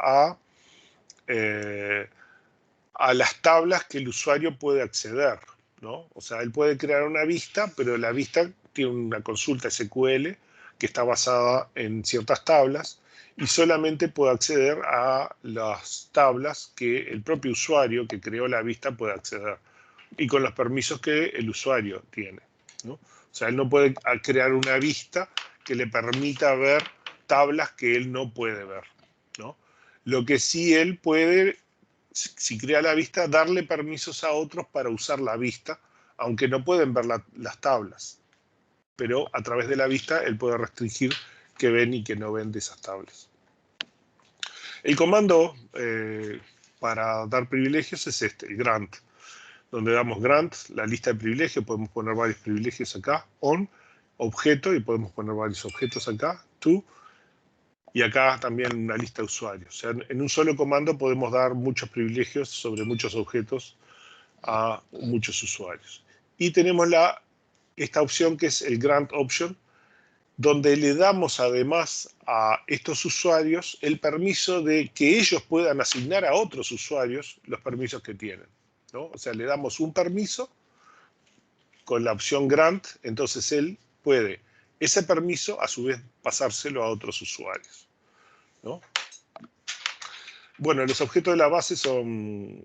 a las tablas que el usuario puede acceder, ¿no? O sea, él puede crear una vista, pero la vista tiene una consulta SQL que está basada en ciertas tablas y solamente puede acceder a las tablas que el propio usuario que creó la vista puede acceder y con los permisos que el usuario tiene, ¿no? O sea, él no puede crear una vista que le permita ver tablas que él no puede ver, ¿no? Lo que sí él puede, si crea la vista, darle permisos a otros para usar la vista, aunque no pueden ver las tablas. Pero a través de la vista él puede restringir que ven y que no ven de esas tablas. El comando para dar privilegios es el grant, donde damos grant, la lista de privilegios, podemos poner varios privilegios acá, on, objeto, y podemos poner varios objetos acá, to, y acá también una lista de usuarios. O sea, en un solo comando podemos dar muchos privilegios sobre muchos objetos a muchos usuarios. Y tenemos esta opción que es el grant option, donde le damos además a estos usuarios el permiso de que ellos puedan asignar a otros usuarios los permisos que tienen, ¿no? O sea, le damos un permiso con la opción grant, entonces él puede ese permiso a su vez pasárselo a otros usuarios, ¿no? Bueno, los objetos de la base son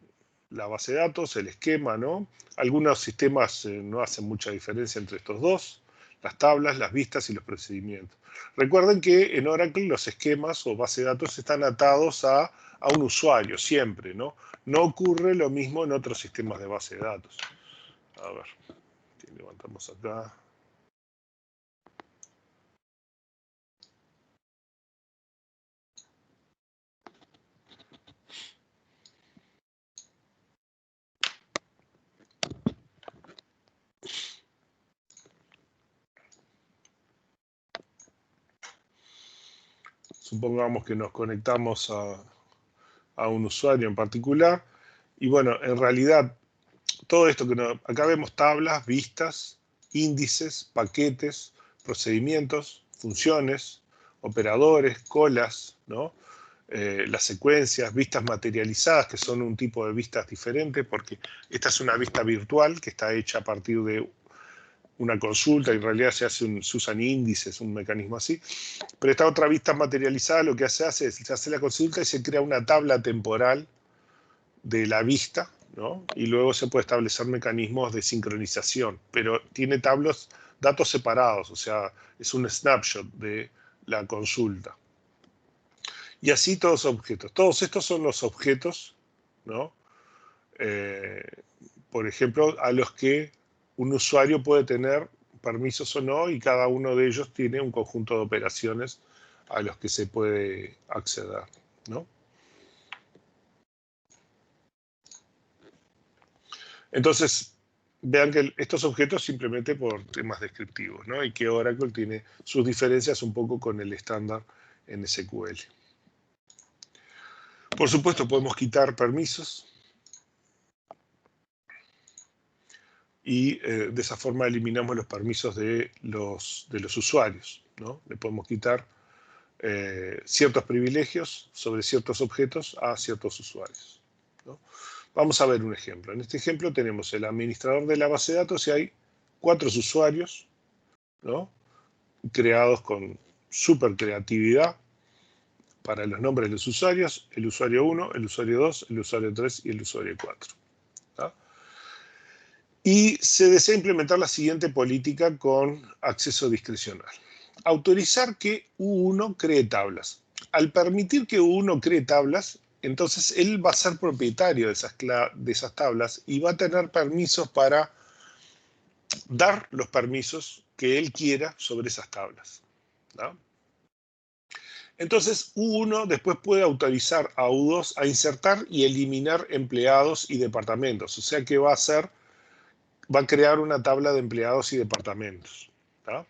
la base de datos, el esquema, ¿no? Algunos sistemas no hacen mucha diferencia entre estos dos, las tablas, las vistas y los procedimientos. Recuerden que en Oracle los esquemas o base de datos están atados a un usuario siempre, ¿no? No ocurre lo mismo en otros sistemas de base de datos. A ver, levantamos acá. Supongamos que nos conectamos a un usuario en particular. Y bueno, en realidad, todo esto acá vemos tablas, vistas, índices, paquetes, procedimientos, funciones, operadores, colas, ¿no? las secuencias, vistas materializadas, que son un tipo de vistas diferente, porque esta es una vista virtual que está hecha a partir de una consulta, y en realidad se usan índices, un mecanismo así. Pero esta otra vista materializada lo que se hace es, se hace la consulta y se crea una tabla temporal de la vista, ¿no? Y luego se puede establecer mecanismos de sincronización, pero tiene datos separados, o sea, es un snapshot de la consulta. Y así todos los objetos. Todos estos son los objetos, ¿no? Por ejemplo, a los que un usuario puede tener permisos o no, y cada uno de ellos tiene un conjunto de operaciones a los que se puede acceder, ¿no? Entonces, vean que estos objetos simplemente por temas descriptivos, ¿no? Y que Oracle tiene sus diferencias un poco con el estándar en SQL. Por supuesto, podemos quitar permisos y de esa forma eliminamos los permisos de los usuarios, ¿no? Le podemos quitar ciertos privilegios sobre ciertos objetos a ciertos usuarios, ¿no? Vamos a ver un ejemplo. En este ejemplo tenemos el administrador de la base de datos y hay 4 usuarios, ¿no? Creados con súper creatividad para los nombres de los usuarios, el usuario 1, el usuario 2, el usuario 3 y el usuario 4. ¿No? Y se desea implementar la siguiente política con acceso discrecional. Autorizar que U1 cree tablas. Al permitir que U1 cree tablas, entonces él va a ser propietario de esas tablas y va a tener permisos para dar los permisos que él quiera sobre esas tablas, ¿no? Entonces U1 después puede autorizar a U2 a insertar y eliminar empleados y departamentos. O sea que va a crear una tabla de empleados y departamentos, ¿no?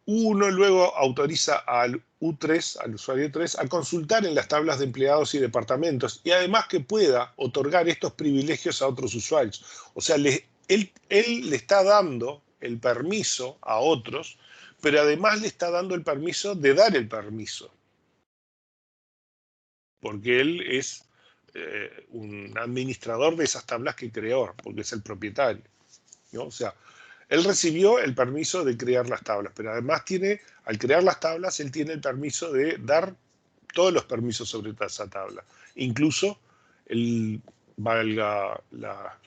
U1 luego autoriza al U3, al usuario 3, a consultar en las tablas de empleados y departamentos y además que pueda otorgar estos privilegios a otros usuarios. O sea, él le está dando el permiso a otros, pero además le está dando el permiso de dar el permiso. Porque él es un administrador de esas tablas que creó, porque es el propietario, ¿no? O sea, él recibió el permiso de crear las tablas, pero además al crear las tablas, él tiene el permiso de dar todos los permisos sobre esa tabla. Incluso, valga la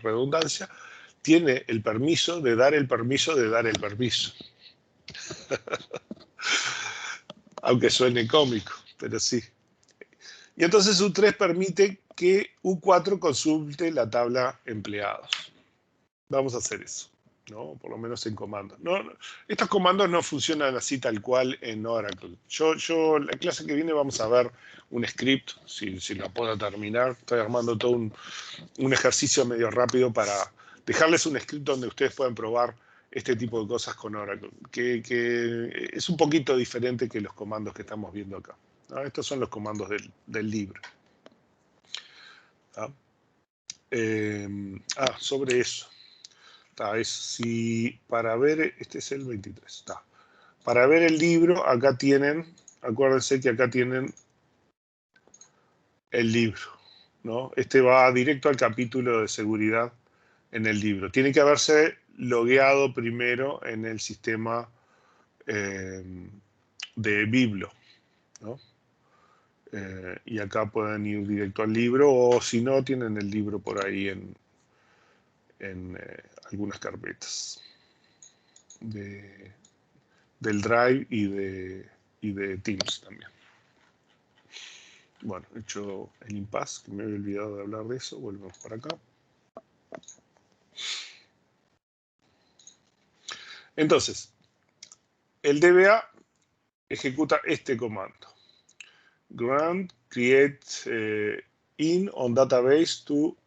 redundancia, tiene el permiso de dar el permiso de dar el permiso. Aunque suene cómico, pero sí. Y entonces U3 permite que U4 consulte la tabla empleados. Vamos a hacer eso, ¿no? Por lo menos en comandos. Estos comandos no funcionan así tal cual en Oracle. La clase que viene vamos a ver un script, si lo puedo terminar. Estoy armando todo un ejercicio medio rápido para dejarles un script donde ustedes puedan probar este tipo de cosas con Oracle, que es un poquito diferente que los comandos que estamos viendo acá, ¿no? Estos son los comandos del libro. ¿Ah? Sobre eso. Para ver, este es el 23. Para ver el libro, acá tienen, acuérdense que acá tienen el libro, ¿no? Este va directo al capítulo de seguridad en el libro. Tiene que haberse logueado primero en el sistema de Biblo, ¿no? Y acá pueden ir directo al libro, o si no, tienen el libro por ahí en algunas carpetas del Drive y de Teams también. Bueno, hecho el impasse, que me había olvidado de hablar de eso, volvemos para acá. Entonces, el DBA ejecuta este comando. Grant create in on database to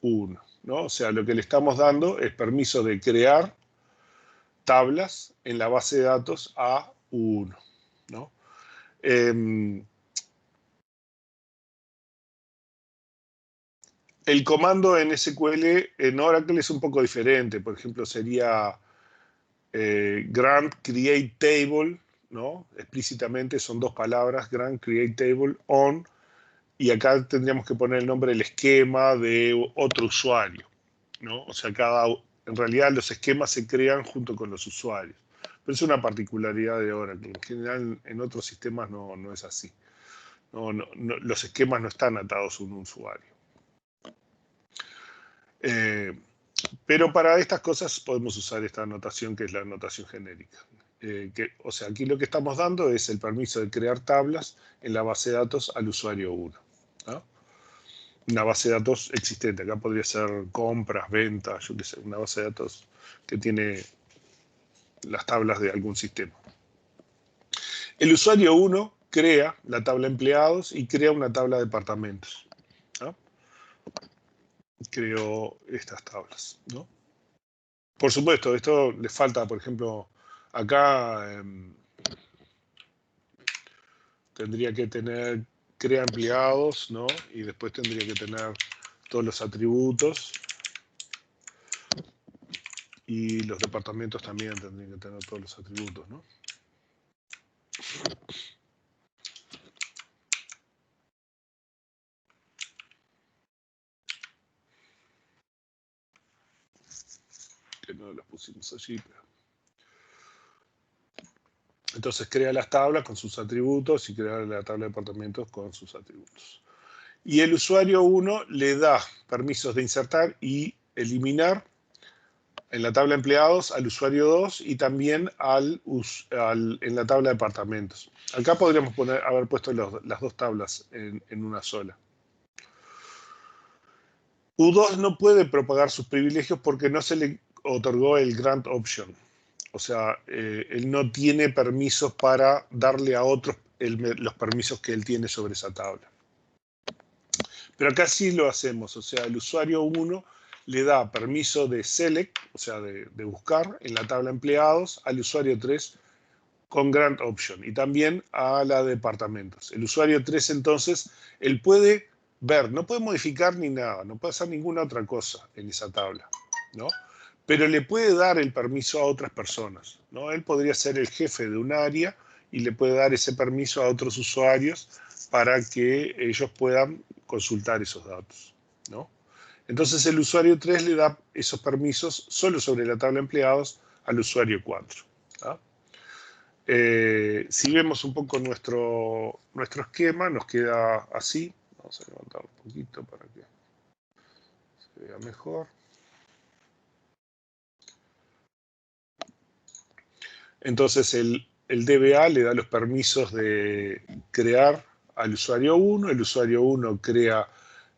1, ¿no? O sea, lo que le estamos dando es permiso de crear tablas en la base de datos a 1, ¿no? El comando en SQL en Oracle es un poco diferente. Por ejemplo, sería grant create table, ¿no? Explícitamente son dos palabras, grant, create table, on, y acá tendríamos que poner el nombre del esquema de otro usuario, ¿no? O sea, en realidad los esquemas se crean junto con los usuarios. Pero es una particularidad de Oracle. En general, en otros sistemas no es así. Los esquemas no están atados a un usuario. Pero para estas cosas podemos usar esta notación, que es la notación genérica. O sea, aquí lo que estamos dando es el permiso de crear tablas en la base de datos al usuario 1. ¿No? Una base de datos existente. Acá podría ser compras, ventas, yo qué sé, una base de datos que tiene las tablas de algún sistema. El usuario 1 crea la tabla empleados y crea una tabla de departamentos. ¿No? Creo estas tablas, ¿no? Por supuesto, esto le falta, por ejemplo, acá tendría que tener crea empleados, ¿no? Y después tendría que tener todos los atributos. Y los departamentos también tendrían que tener todos los atributos, ¿no? Que no los pusimos allí, pero... Entonces crea las tablas con sus atributos y crea la tabla de departamentos con sus atributos. Y el usuario 1 le da permisos de insertar y eliminar en la tabla de empleados al usuario 2 y también en la tabla de departamentos. Acá podríamos haber puesto las dos tablas en una sola. U2 no puede propagar sus privilegios porque no se le otorgó el grant option. O sea, él no tiene permisos para darle a otros los permisos que él tiene sobre esa tabla. Pero acá sí lo hacemos. O sea, el usuario 1 le da permiso de select, o sea, de buscar en la tabla empleados al usuario 3 con grant option y también a la de departamentos. El usuario 3 entonces, él puede ver, no puede modificar ni nada, no puede hacer ninguna otra cosa en esa tabla, ¿no? Pero le puede dar el permiso a otras personas, ¿no? Él podría ser el jefe de un área y le puede dar ese permiso a otros usuarios para que ellos puedan consultar esos datos, ¿no? Entonces el usuario 3 le da esos permisos solo sobre la tabla de empleados al usuario 4. ¿No? Si vemos un poco nuestro esquema, nos queda así. Vamos a levantar un poquito para que se vea mejor. Entonces el DBA le da los permisos de crear al usuario 1, el usuario 1 crea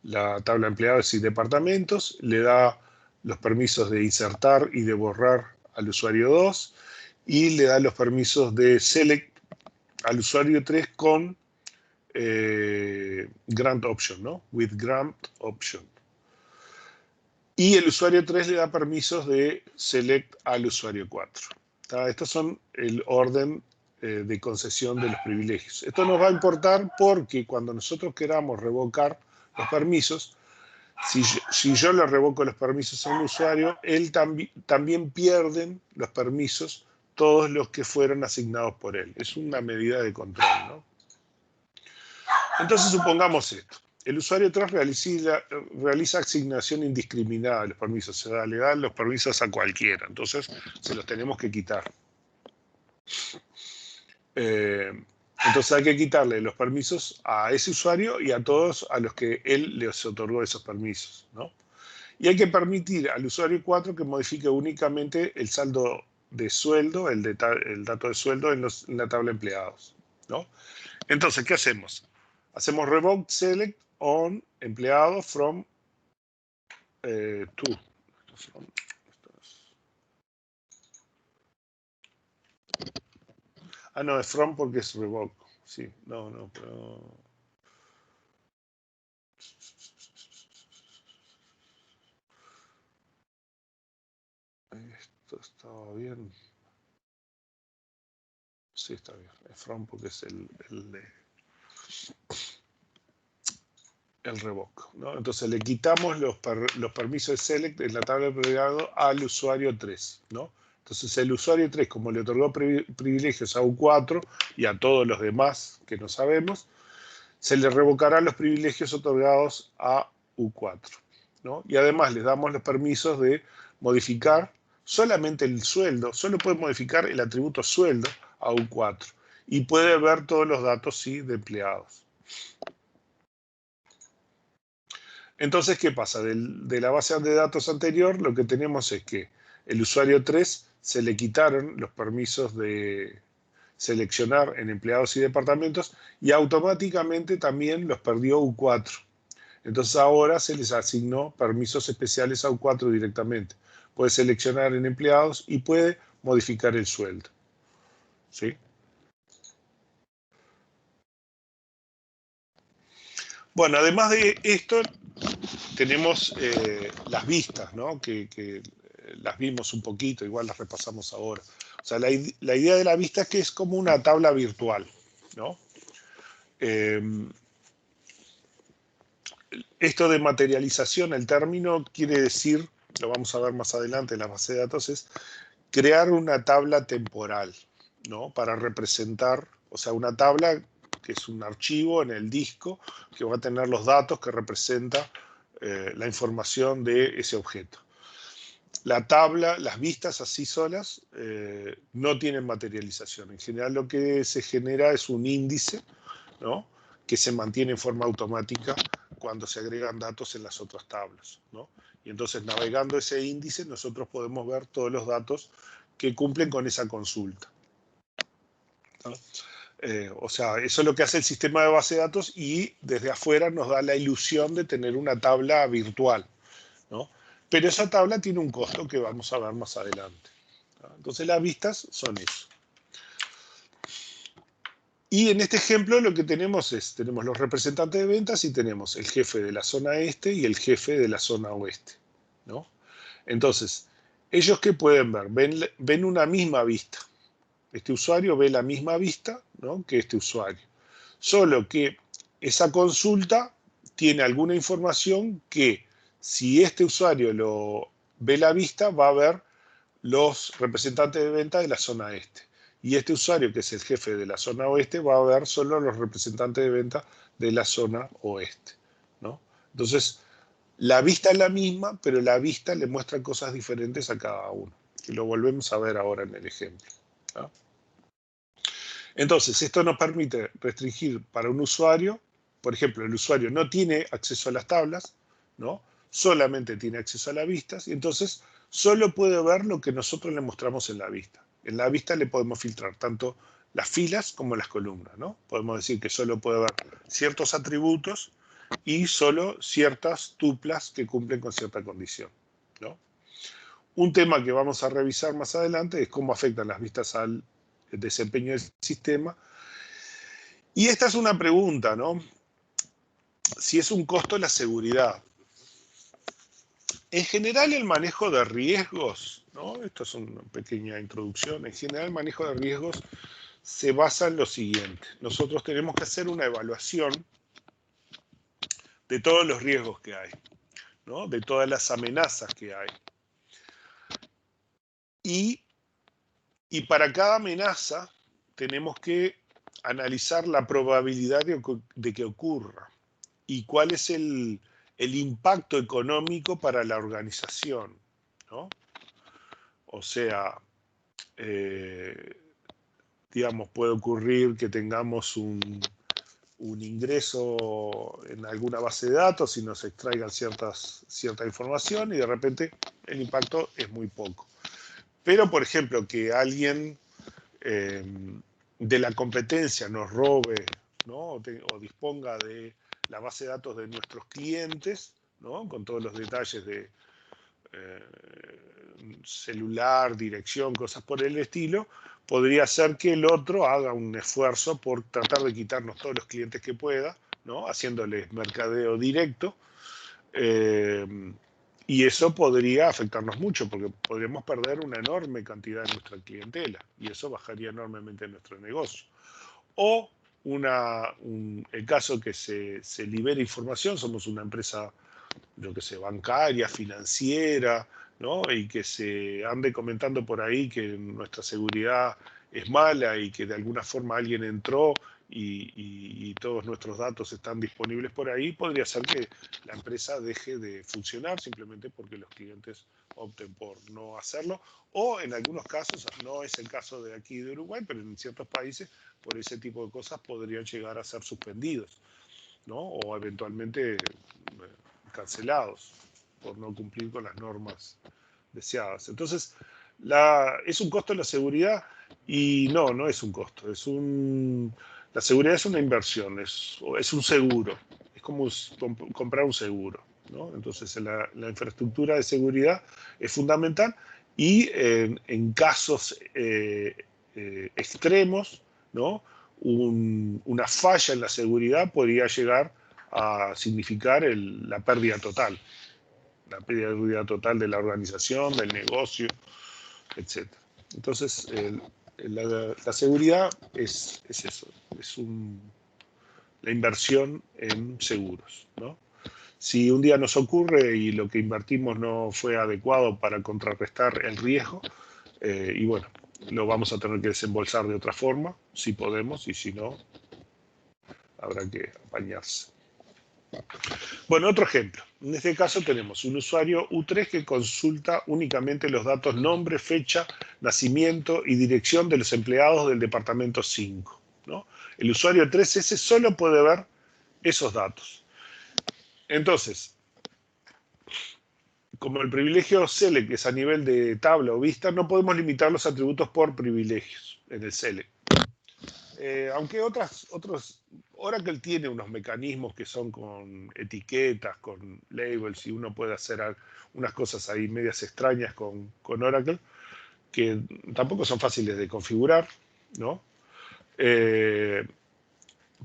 la tabla de empleados y departamentos, le da los permisos de insertar y de borrar al usuario 2 y le da los permisos de select al usuario 3 con grant option, ¿no? With grant option. Y el usuario 3 le da permisos de select al usuario 4. Estos son el orden de concesión de los privilegios. Esto nos va a importar porque cuando nosotros queramos revocar los permisos, si yo le revoco los permisos a un usuario, él también pierden los permisos todos los que fueron asignados por él. Es una medida de control, ¿no? Entonces supongamos esto. El usuario 3 realiza asignación indiscriminada de los permisos. O sea, le dan los permisos a cualquiera. Entonces se los tenemos que quitar. Entonces hay que quitarle los permisos a ese usuario y a todos a los que él les otorgó esos permisos, ¿no? Y hay que permitir al usuario 4 que modifique únicamente el saldo de sueldo, el dato de sueldo en la tabla de empleados, ¿no? Entonces, ¿qué hacemos? Hacemos revoke select on empleado from to. Ah, no, es from porque es revoke. Sí, no, pero... Esto estaba bien. Sí, está bien. Es from porque es el revoke, ¿no? Entonces le quitamos los permisos de select en la tabla de empleado al usuario 3, ¿no? Entonces el usuario 3, como le otorgó privilegios a U4 y a todos los demás que no sabemos, se le revocarán los privilegios otorgados a U4, ¿no? Y además les damos los permisos de modificar solamente el sueldo, solo puede modificar el atributo sueldo a U4 y puede ver todos los datos, sí, de empleados. Entonces, ¿qué pasa? De la base de datos anterior, lo que tenemos es que el usuario 3 se le quitaron los permisos de seleccionar en empleados y departamentos y automáticamente también los perdió U4. Entonces ahora se les asignó permisos especiales a U4 directamente. Puede seleccionar en empleados y puede modificar el sueldo. ¿Sí? Bueno, además de esto, tenemos las vistas, ¿no? Que las vimos un poquito, igual las repasamos ahora. O sea, la idea de la vista es que es como una tabla virtual, ¿no? Esto de materialización, el término quiere decir, lo vamos a ver más adelante en la base de datos, es crear una tabla temporal, ¿no? Para representar, o sea, una tabla que es un archivo en el disco que va a tener los datos que representa la información de ese objeto. La tabla, las vistas así solas, no tienen materialización. En general lo que se genera es un índice, ¿no? Que se mantiene en forma automática cuando se agregan datos en las otras tablas, ¿no? Y entonces navegando ese índice nosotros podemos ver todos los datos que cumplen con esa consulta, ¿no? O sea, eso es lo que hace el sistema de base de datos y desde afuera nos da la ilusión de tener una tabla virtual, ¿no? Pero esa tabla tiene un costo que vamos a ver más adelante, ¿no? Entonces las vistas son eso. Y en este ejemplo lo que tenemos los representantes de ventas y tenemos el jefe de la zona este y el jefe de la zona oeste, ¿no? Entonces, ¿ellos qué pueden ver? Ven una misma vista. Este usuario ve la misma vista, ¿no? Que este usuario. Solo que esa consulta tiene alguna información que si este usuario ve la vista va a ver los representantes de venta de la zona este. Y este usuario, que es el jefe de la zona oeste, va a ver solo los representantes de venta de la zona oeste, ¿no? Entonces, la vista es la misma, pero la vista le muestra cosas diferentes a cada uno. Y lo volvemos a ver ahora en el ejemplo, ¿no? Entonces, esto nos permite restringir para un usuario, por ejemplo, el usuario no tiene acceso a las tablas, ¿no? Solamente tiene acceso a las vistas, y entonces solo puede ver lo que nosotros le mostramos en la vista. En la vista le podemos filtrar tanto las filas como las columnas, ¿no? Podemos decir que solo puede ver ciertos atributos y solo ciertas tuplas que cumplen con cierta condición, ¿no? Un tema que vamos a revisar más adelante es cómo afectan las vistas al desempeño del sistema. Y esta es una pregunta, ¿no? Si es un costo la seguridad. En general el manejo de riesgos, ¿no? Esto es una pequeña introducción. En general el manejo de riesgos se basa en lo siguiente. Nosotros tenemos que hacer una evaluación de todos los riesgos que hay, ¿no? De todas las amenazas que hay. Y para cada amenaza tenemos que analizar la probabilidad de que ocurra y cuál es el impacto económico para la organización, ¿no? O sea, digamos, puede ocurrir que tengamos un ingreso en alguna base de datos y nos extraigan cierta información y de repente el impacto es muy poco. Pero, por ejemplo, que alguien de la competencia nos robe, ¿no? o disponga de la base de datos de nuestros clientes, ¿no? Con todos los detalles de celular, dirección, cosas por el estilo, podría ser que el otro haga un esfuerzo por tratar de quitarnos todos los clientes que pueda, ¿no? Haciéndoles mercadeo directo. Y eso podría afectarnos mucho, porque podríamos perder una enorme cantidad de nuestra clientela, y eso bajaría enormemente nuestro negocio. O el caso que se libere información, somos una empresa, yo que sé, bancaria, financiera, ¿no? Y que se ande comentando por ahí que nuestra seguridad es mala y que de alguna forma alguien entró y todos nuestros datos están disponibles por ahí, podría ser que la empresa deje de funcionar simplemente porque los clientes opten por no hacerlo, o en algunos casos, no es el caso de aquí de Uruguay, pero en ciertos países por ese tipo de cosas podrían llegar a ser suspendidos, ¿no? O eventualmente cancelados por no cumplir con las normas deseadas. Entonces, es un costo la seguridad y no es un costo, la seguridad es una inversión, es un seguro, es como comprar un seguro, ¿no? Entonces, la infraestructura de seguridad es fundamental y en casos extremos, ¿no? Una falla en la seguridad podría llegar a significar la pérdida total de la organización, del negocio, etc. Entonces, la seguridad es eso, es la inversión en seguros, ¿no? Si un día nos ocurre y lo que invertimos no fue adecuado para contrarrestar el riesgo, y bueno, lo vamos a tener que desembolsar de otra forma, si podemos, y si no, habrá que apañarse. Bueno, otro ejemplo. En este caso tenemos un usuario U3 que consulta únicamente los datos nombre, fecha, nacimiento y dirección de los empleados del departamento 5, ¿no? El usuario 3S solo puede ver esos datos. Entonces, como el privilegio Select es a nivel de tabla o vista, no podemos limitar los atributos por privilegios en el Select. Aunque Oracle tiene unos mecanismos que son con etiquetas, con labels, y uno puede hacer unas cosas ahí medias extrañas con Oracle, que tampoco son fáciles de configurar, ¿no?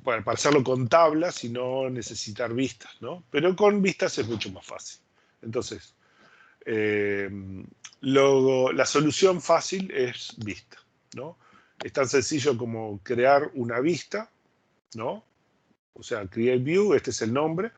Para hacerlo con tablas y no necesitar vistas, ¿no? Pero con vistas es mucho más fácil. Entonces, la solución fácil es vista, ¿no? Es tan sencillo como crear una vista, ¿no? O sea, create view, este es el nombre,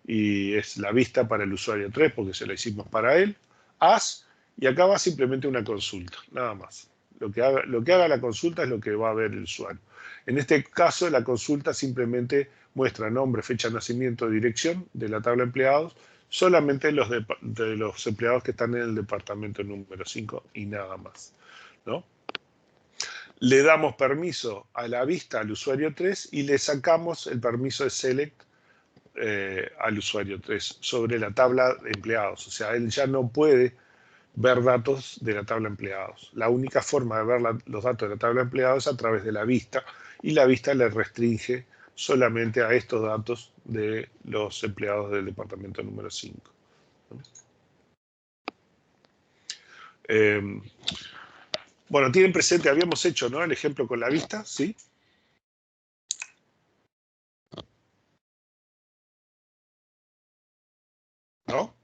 y es la vista para el usuario 3, porque se la hicimos para él. As, y acá va simplemente una consulta, nada más. Lo que haga la consulta es lo que va a ver el usuario. En este caso, la consulta simplemente muestra nombre, fecha de nacimiento, dirección de la tabla de empleados, solamente de los empleados que están en el departamento número 5 y nada más, ¿no? Le damos permiso a la vista al usuario 3 y le sacamos el permiso de select al usuario 3 sobre la tabla de empleados. O sea, él ya no puede ver datos de la tabla de empleados. La única forma de ver los datos de la tabla de empleados es a través de la vista, y la vista le restringe solamente a estos datos de los empleados del departamento número 5. Bueno, tienen presente, habíamos hecho, ¿no?, el ejemplo con la vista, ¿sí? ¿No?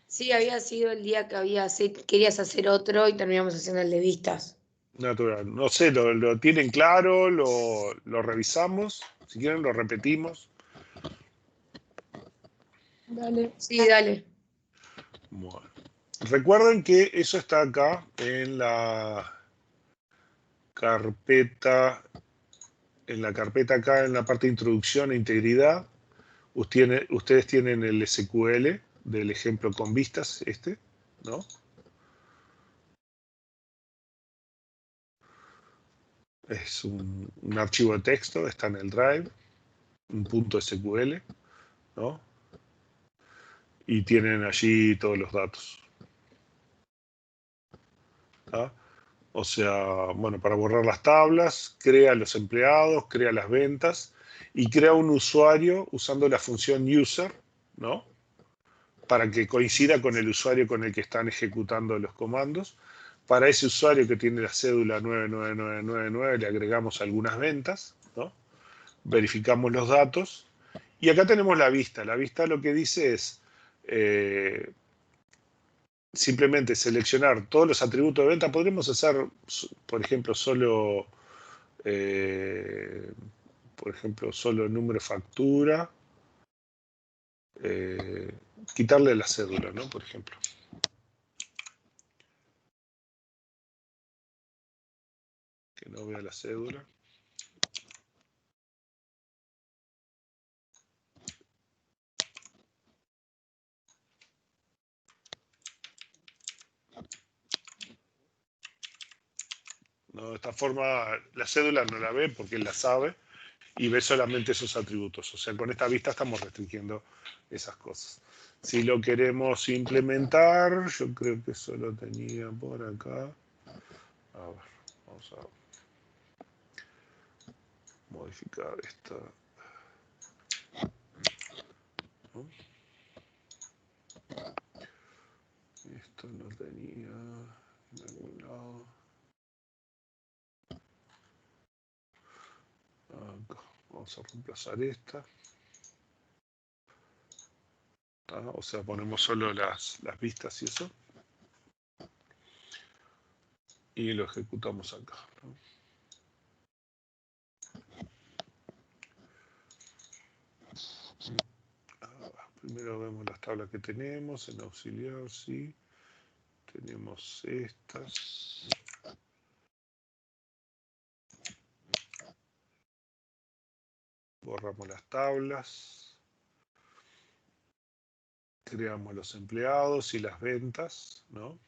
Sí, había sido el día que querías hacer otro y terminamos haciendo el de vistas. Natural. No sé, ¿lo tienen claro? ¿Lo revisamos? Si quieren, lo repetimos. Dale. Sí, dale. Bueno. Recuerden que eso está acá en la carpeta, acá en la parte de introducción e integridad. Ustedes tienen el SQL del ejemplo con vistas, ¿no? Es un archivo de texto, está en el drive, un punto SQL, ¿no? Y tienen allí todos los datos. ¿Ah? O sea, bueno, para borrar las tablas, crea los empleados, crea las ventas y crea un usuario usando la función user, ¿no? Para que coincida con el usuario con el que están ejecutando los comandos. Para ese usuario que tiene la cédula 99999 le agregamos algunas ventas, ¿no? Verificamos los datos y acá tenemos la vista. La vista lo que dice es simplemente seleccionar todos los atributos de venta. Podremos hacer, por ejemplo, solo número de factura, quitarle la cédula, ¿no? Por ejemplo. no vea la cédula. No, de esta forma la cédula no la ve porque él la sabe y ve solamente esos atributos. O sea, con esta vista estamos restringiendo esas cosas. Si lo queremos implementar, yo creo que eso lo tenía por acá. A ver, vamos a modificar esta. ¿No? Esto no tenía en algún lado. Acá. Vamos a reemplazar esta. O sea, ponemos solo las vistas y eso. Y lo ejecutamos acá, ¿no? Primero vemos las tablas que tenemos en auxiliar, sí. Tenemos estas. Borramos las tablas. Creamos los empleados y las ventas, ¿no?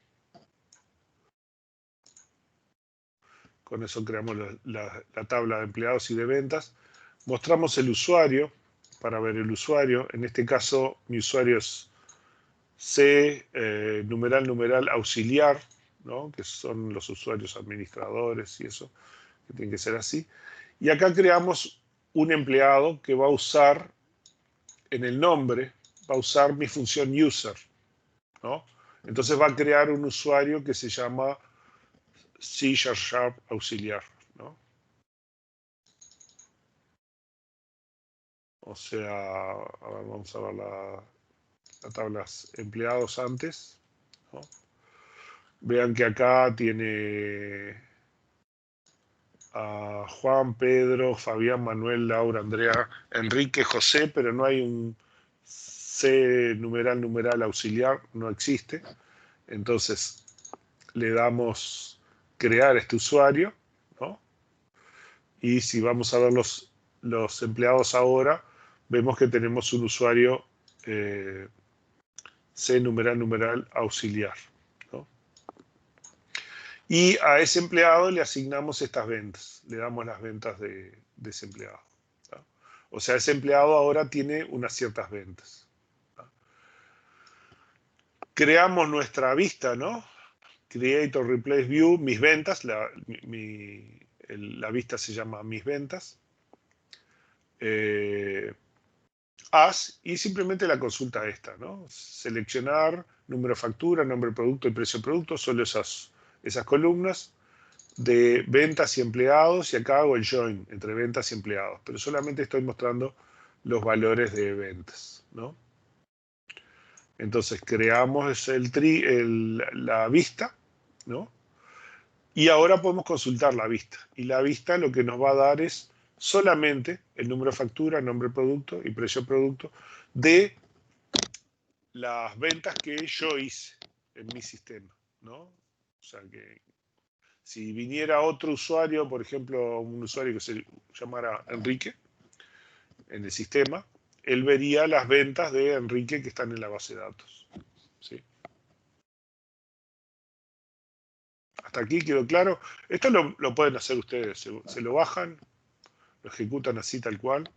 Con eso creamos la tabla de empleados y de ventas. Mostramos el usuario para ver el usuario. En este caso, mi usuario es C, numeral auxiliar, ¿no? Que son los usuarios administradores y eso, que tiene que ser así. Y acá creamos un empleado que va a usar, en el nombre, va a usar mi función user, ¿no? Entonces va a crear un usuario que se llama C# auxiliar, ¿no? O sea, a ver, vamos a ver las tablas empleados antes, ¿no? Vean que acá tiene a Juan, Pedro, Fabián, Manuel, Laura, Andrea, Enrique, José, pero no hay un C numeral auxiliar, no existe. Entonces le damos crear este usuario, ¿no? Y si vamos a ver los empleados ahora, vemos que tenemos un usuario C numeral auxiliar, ¿no? Y a ese empleado le asignamos estas ventas, le damos las ventas de ese empleado, ¿no? O sea, ese empleado ahora tiene unas ciertas ventas, ¿no? Creamos nuestra vista, ¿no? Create or replace view, mis ventas, la vista se llama mis ventas. As, y simplemente la consulta esta, ¿no? Seleccionar número de factura, nombre de producto y precio de producto, solo esas columnas de ventas y empleados, y acá hago el join entre ventas y empleados, pero solamente estoy mostrando los valores de ventas, ¿no? Entonces creamos la vista, ¿no? Y ahora podemos consultar la vista, y la vista lo que nos va a dar es solamente el número de factura, nombre de producto y precio de producto de las ventas que yo hice en mi sistema, ¿no? O sea que si viniera otro usuario, por ejemplo, un usuario que se llamara Enrique en el sistema, él vería las ventas de Enrique que están en la base de datos, ¿sí? Hasta aquí quedó claro. Esto lo pueden hacer ustedes, se lo bajan, lo ejecutan así tal cual,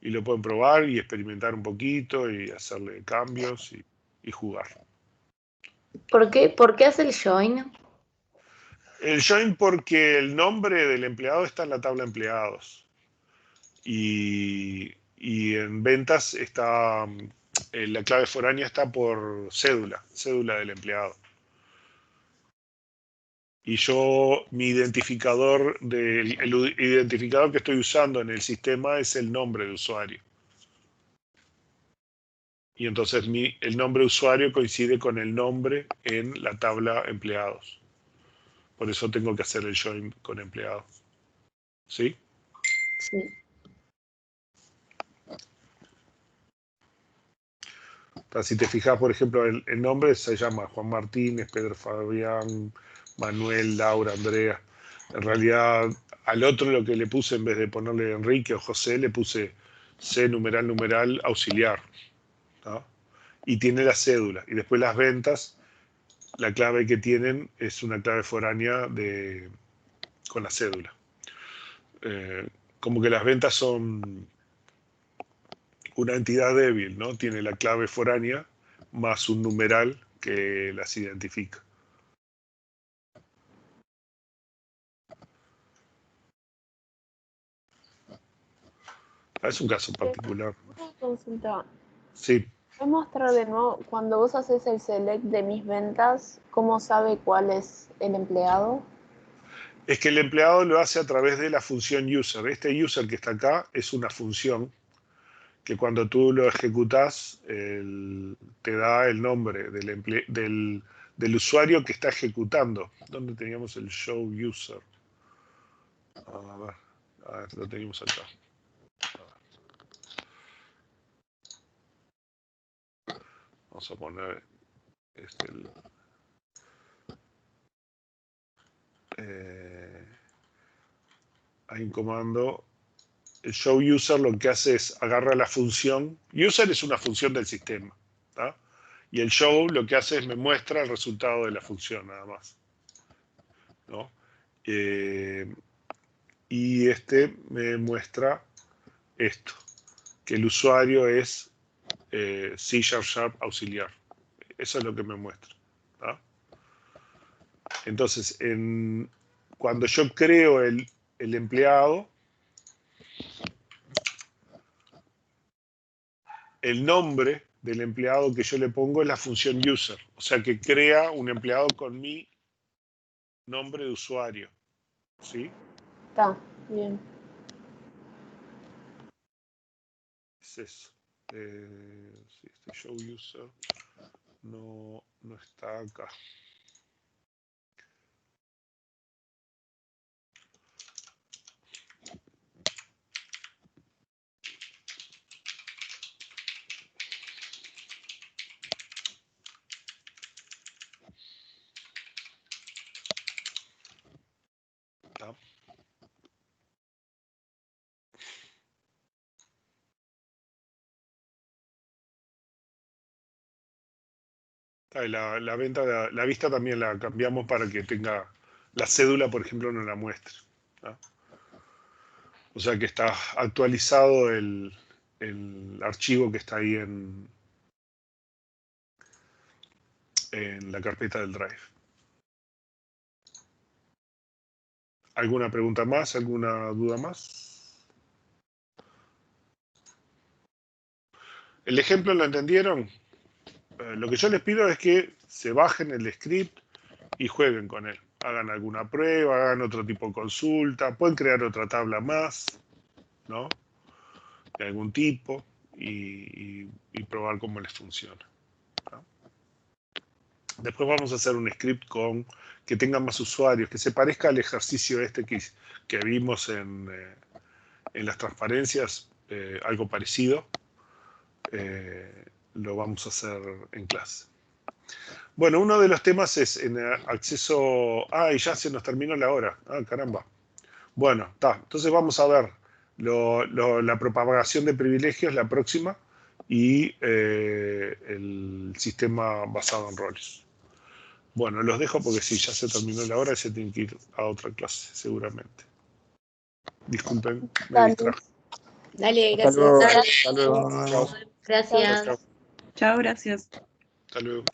y lo pueden probar y experimentar un poquito y hacerle cambios y jugar. ¿Por qué hace el join? El join porque el nombre del empleado está en la tabla empleados. Y en ventas está, la clave foránea está por cédula del empleado. Y yo, el identificador que estoy usando en el sistema es el nombre de usuario. Y entonces el nombre de usuario coincide con el nombre en la tabla empleados. Por eso tengo que hacer el join con empleados. ¿Sí? Sí. Entonces, si te fijas, por ejemplo, el nombre se llama Juan Martínez, Pedro Fabián, Manuel, Laura, Andrea. En realidad, al otro lo que le puse, en vez de ponerle Enrique o José, le puse C numeral numeral auxiliar, ¿no? Y tiene la cédula. Y después las ventas, la clave que tienen es una clave foránea con la cédula. Como que las ventas son una entidad débil, ¿no? Tiene la clave foránea más un numeral que las identifica. Es un caso particular. Una consulta. Sí. ¿Puedes mostrar de nuevo, cuando vos haces el select de mis ventas, cómo sabe cuál es el empleado? Es que el empleado lo hace a través de la función user. Este user que está acá es una función que cuando tú lo ejecutas te da el nombre del usuario que está ejecutando. ¿Dónde teníamos el show user? A ver, lo teníamos acá. Vamos a poner hay un comando. El show user lo que hace es agarra la función. User es una función del sistema, ¿tá? Y el show lo que hace es me muestra el resultado de la función, nada más, ¿no? Y me muestra esto, que el usuario es C# auxiliar. Eso es lo que me muestra, ¿tá? Entonces, cuando yo creo el empleado, el nombre del empleado que yo le pongo es la función user, o sea que crea un empleado con mi nombre de usuario, ¿sí? Está, bien. Es eso. Sí, este show user no está acá. ¿Tá? La venta, la vista también la cambiamos para que tenga la cédula, por ejemplo, no la muestre, ¿tá? O sea que está actualizado el archivo que está ahí en la carpeta del Drive. ¿Alguna pregunta más? ¿Alguna duda más? ¿El ejemplo lo entendieron? Lo que yo les pido es que se bajen el script y jueguen con él. Hagan alguna prueba, hagan otro tipo de consulta, pueden crear otra tabla más, ¿no? De algún tipo y probar cómo les funciona, ¿no? Después vamos a hacer un script que tenga más usuarios, que se parezca al ejercicio que vimos en las transparencias, algo parecido. Lo vamos a hacer en clase. Bueno, uno de los temas es en acceso... y ya se nos terminó la hora. Caramba. Bueno, está. Entonces vamos a ver la propagación de privilegios, la próxima, y el sistema basado en roles. Bueno, los dejo porque sí, ya se terminó la hora y se tienen que ir a otra clase, seguramente. Disculpen, me distraje. Dale, Hasta luego. gracias. Hasta luego. Gracias. Chao. Chao, gracias. Hasta luego.